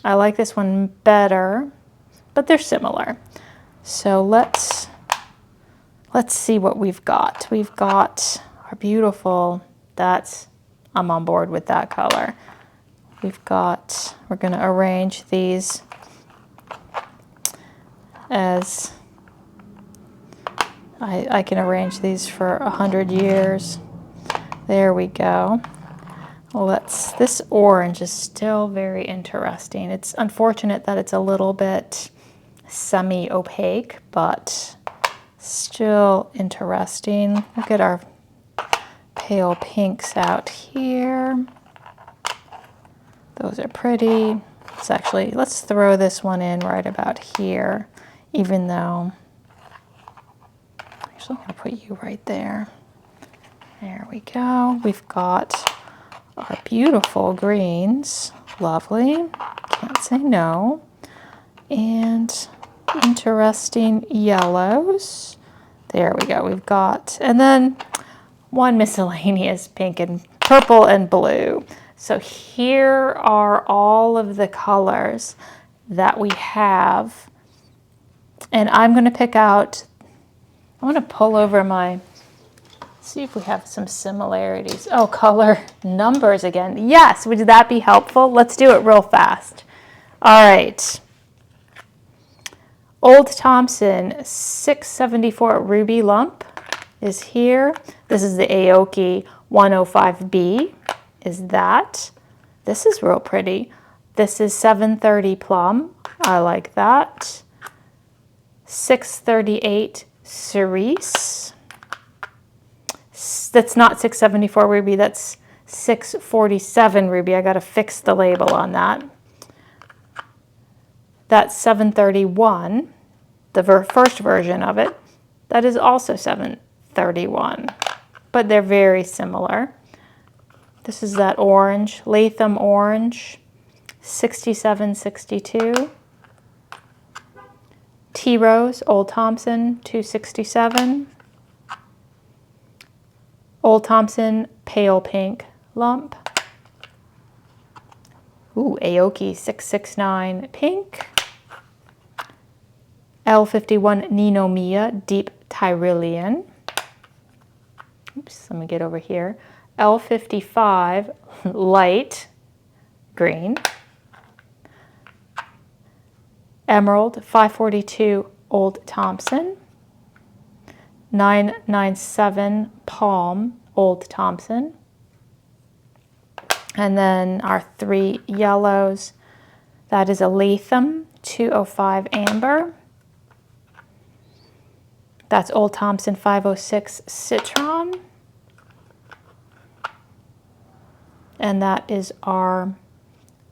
I like this one better, but they're similar. So let's see what we've got. We've got our beautiful, I'm on board with that color. We're going to arrange these as, I can arrange these for 100 years. There we go. This orange is still very interesting. It's unfortunate that it's a little bit semi-opaque, but still interesting. Look at our pale pinks out here. Those are pretty. Let's throw this one in right about here, even though, actually I'm going to put you right there. There we go. We've got our beautiful greens. Lovely. Can't say no. And interesting yellows. There we go. We've got, and then one miscellaneous pink and purple and blue. So here are all of the colors that we have. And I'm going to pick out, I want to pull over see if we have some similarities. Oh, color numbers again. Yes, would that be helpful? Let's do it real fast. All right. Old Thompson 674 Ruby Lump is here. This is the Aoki 105B. Is that? This is real pretty. This is 730 Plum. I like that. 638 Cerise. That's not 674 Ruby, that's 647 Ruby. I got to fix the label on that. That's 731, the first version of it. That is also $7.31, but they're very similar. This is that orange, Latham orange, $67.62. Tea Rose, Old Thompson, $2.67. Old Thompson Pale Pink Lump. Ooh, Aoki, $6.69 pink. L51 Ninomiya Deep Tyrolean. Oops, let me get over here. L55 Light Green. Emerald 542 Old Thompson. 997 Palm Old Thompson. And then our three yellows. That is a Latham 205 Amber. That's Old Thompson 506 Citron. And that is our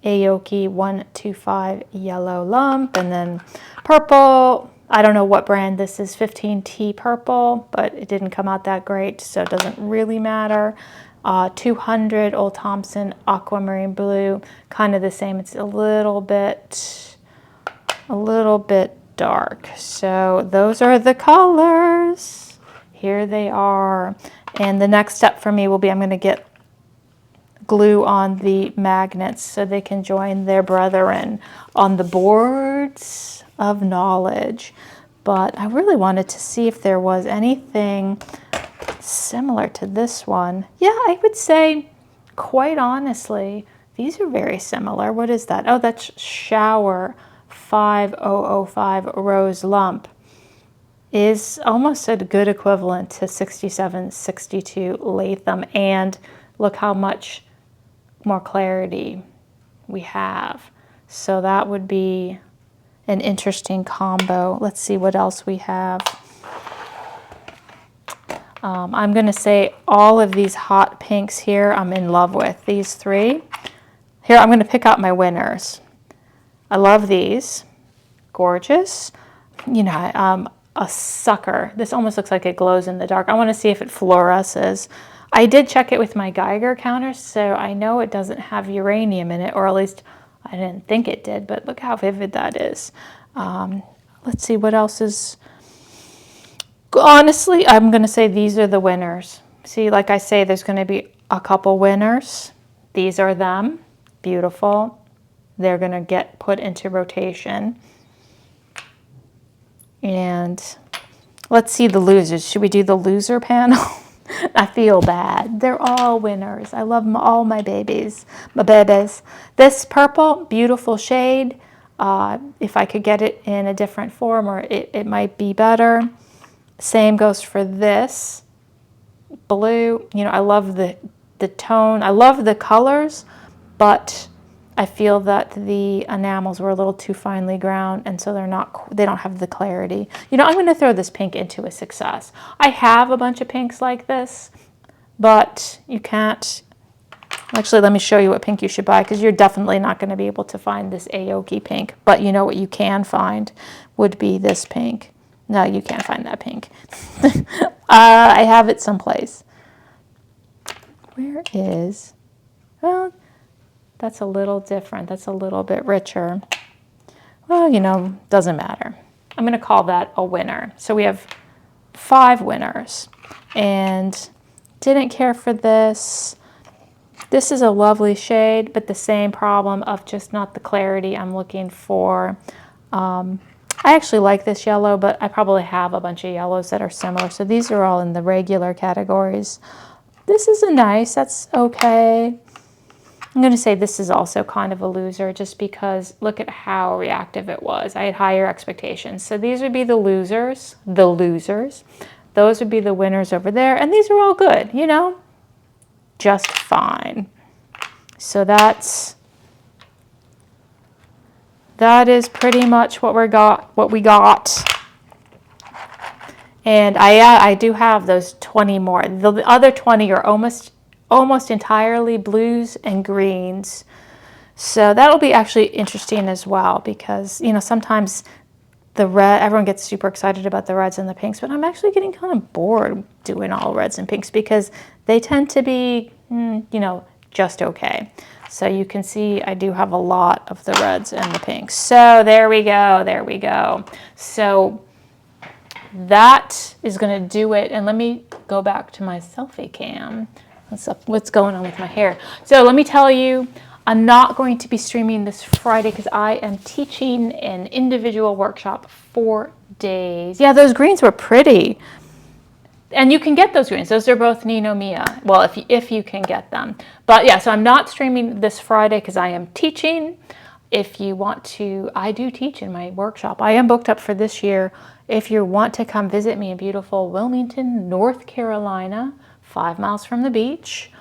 Aoki 125 Yellow Lump. And then purple, I don't know what brand this is, 15T Purple, but it didn't come out that great, so it doesn't really matter. 200 Old Thompson Aquamarine Blue, kind of the same. It's a little bit dark. So those are the colors. Here they are. And the next step for me will be I'm going to get glue on the magnets so they can join their brethren on the boards of knowledge. But I really wanted to see if there was anything similar to this one. Yeah, I would say, quite honestly, these are very similar. What is that? Oh, that's Shower 5005 Rose Lump. Is almost a good equivalent to 6762 Latham. And look how much more clarity we have. So that would be an interesting combo. Let's see what else we have. I'm going to say all of these hot pinks here I'm in love with. These three. Here I'm going to pick out my winners. I love these. Gorgeous. You know, I'm a sucker. This almost looks like it glows in the dark. I want to see if it fluoresces. I did check it with my Geiger counter, so I know it doesn't have uranium in it, or at least I didn't think it did, but look how vivid that is. Let's see what else is. Honestly, I'm going to say these are the winners. See, like I say, there's going to be a couple winners. These are them. Beautiful. They're going to get put into rotation. And let's see the losers. Should we do the loser panel? I feel bad. They're all winners. I love all my babies. My babies. This purple, beautiful shade. If I could get it in a different form, or it might be better. Same goes for this blue. You know, I love the tone. I love the colors, but I feel that the enamels were a little too finely ground, and so they don't have the clarity. You know, I'm going to throw this pink into a success. I have a bunch of pinks like this, but you can't. Actually, let me show you what pink you should buy, because you're definitely not going to be able to find this Aoki pink. But you know what you can find would be this pink. No, you can't find that pink. I have it someplace. Where is? Well, that's a little different. That's a little bit richer. Well, you know, doesn't matter. I'm going to call that a winner. So we have 5 winners. And didn't care for this. This is a lovely shade, but the same problem of just not the clarity I'm looking for. I actually like this yellow, but I probably have a bunch of yellows that are similar. So these are all in the regular categories. This is a nice, that's okay. I'm going to say this is also kind of a loser, just because look at how reactive it was. I had higher expectations. So these would be the losers, Those would be the winners over there. And these are all good, you know, just fine. So that is pretty much what we got. And I do have those 20 more. The other 20 are almost entirely blues and greens. So that'll be actually interesting as well, because, you know, sometimes the red, everyone gets super excited about the reds and the pinks, but I'm actually getting kind of bored doing all reds and pinks because they tend to be, you know, just okay. So you can see I do have a lot of the reds and the pinks. So there we go, there we go. So that is going to do it. And let me go back to my selfie cam. What's going on with my hair? So let me tell you, I'm not going to be streaming this Friday because I am teaching an individual workshop 4 days. Yeah, those greens were pretty. And you can get those greens. Those are both Nino Mia. Well, if you can get them. But yeah, so I'm not streaming this Friday because I am teaching. If you want to, I do teach in my workshop. I am booked up for this year. If you want to come visit me in beautiful Wilmington, North Carolina, 5 miles from the beach,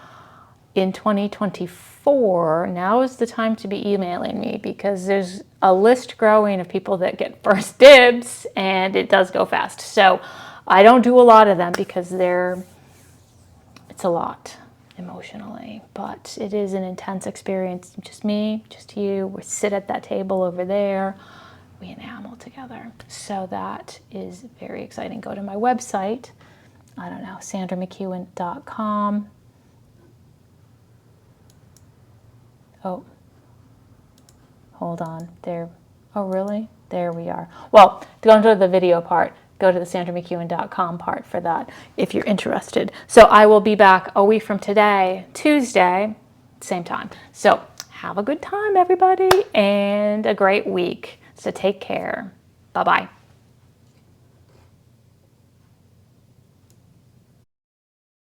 in 2024, now is the time to be emailing me because there's a list growing of people that get first dibs and it does go fast. So I don't do a lot of them because it's a lot emotionally, but it is an intense experience. Just me, just you. We sit at that table over there. We enamel together. So that is very exciting. Go to my website. I don't know, sandramcEwen.com. Oh, hold on there. Oh, really? There we are. Well, to go into the video part, go to the sandramcEwen.com part for that if you're interested. So I will be back a week from today, Tuesday, same time. So have a good time, everybody, and a great week. So take care. Bye-bye.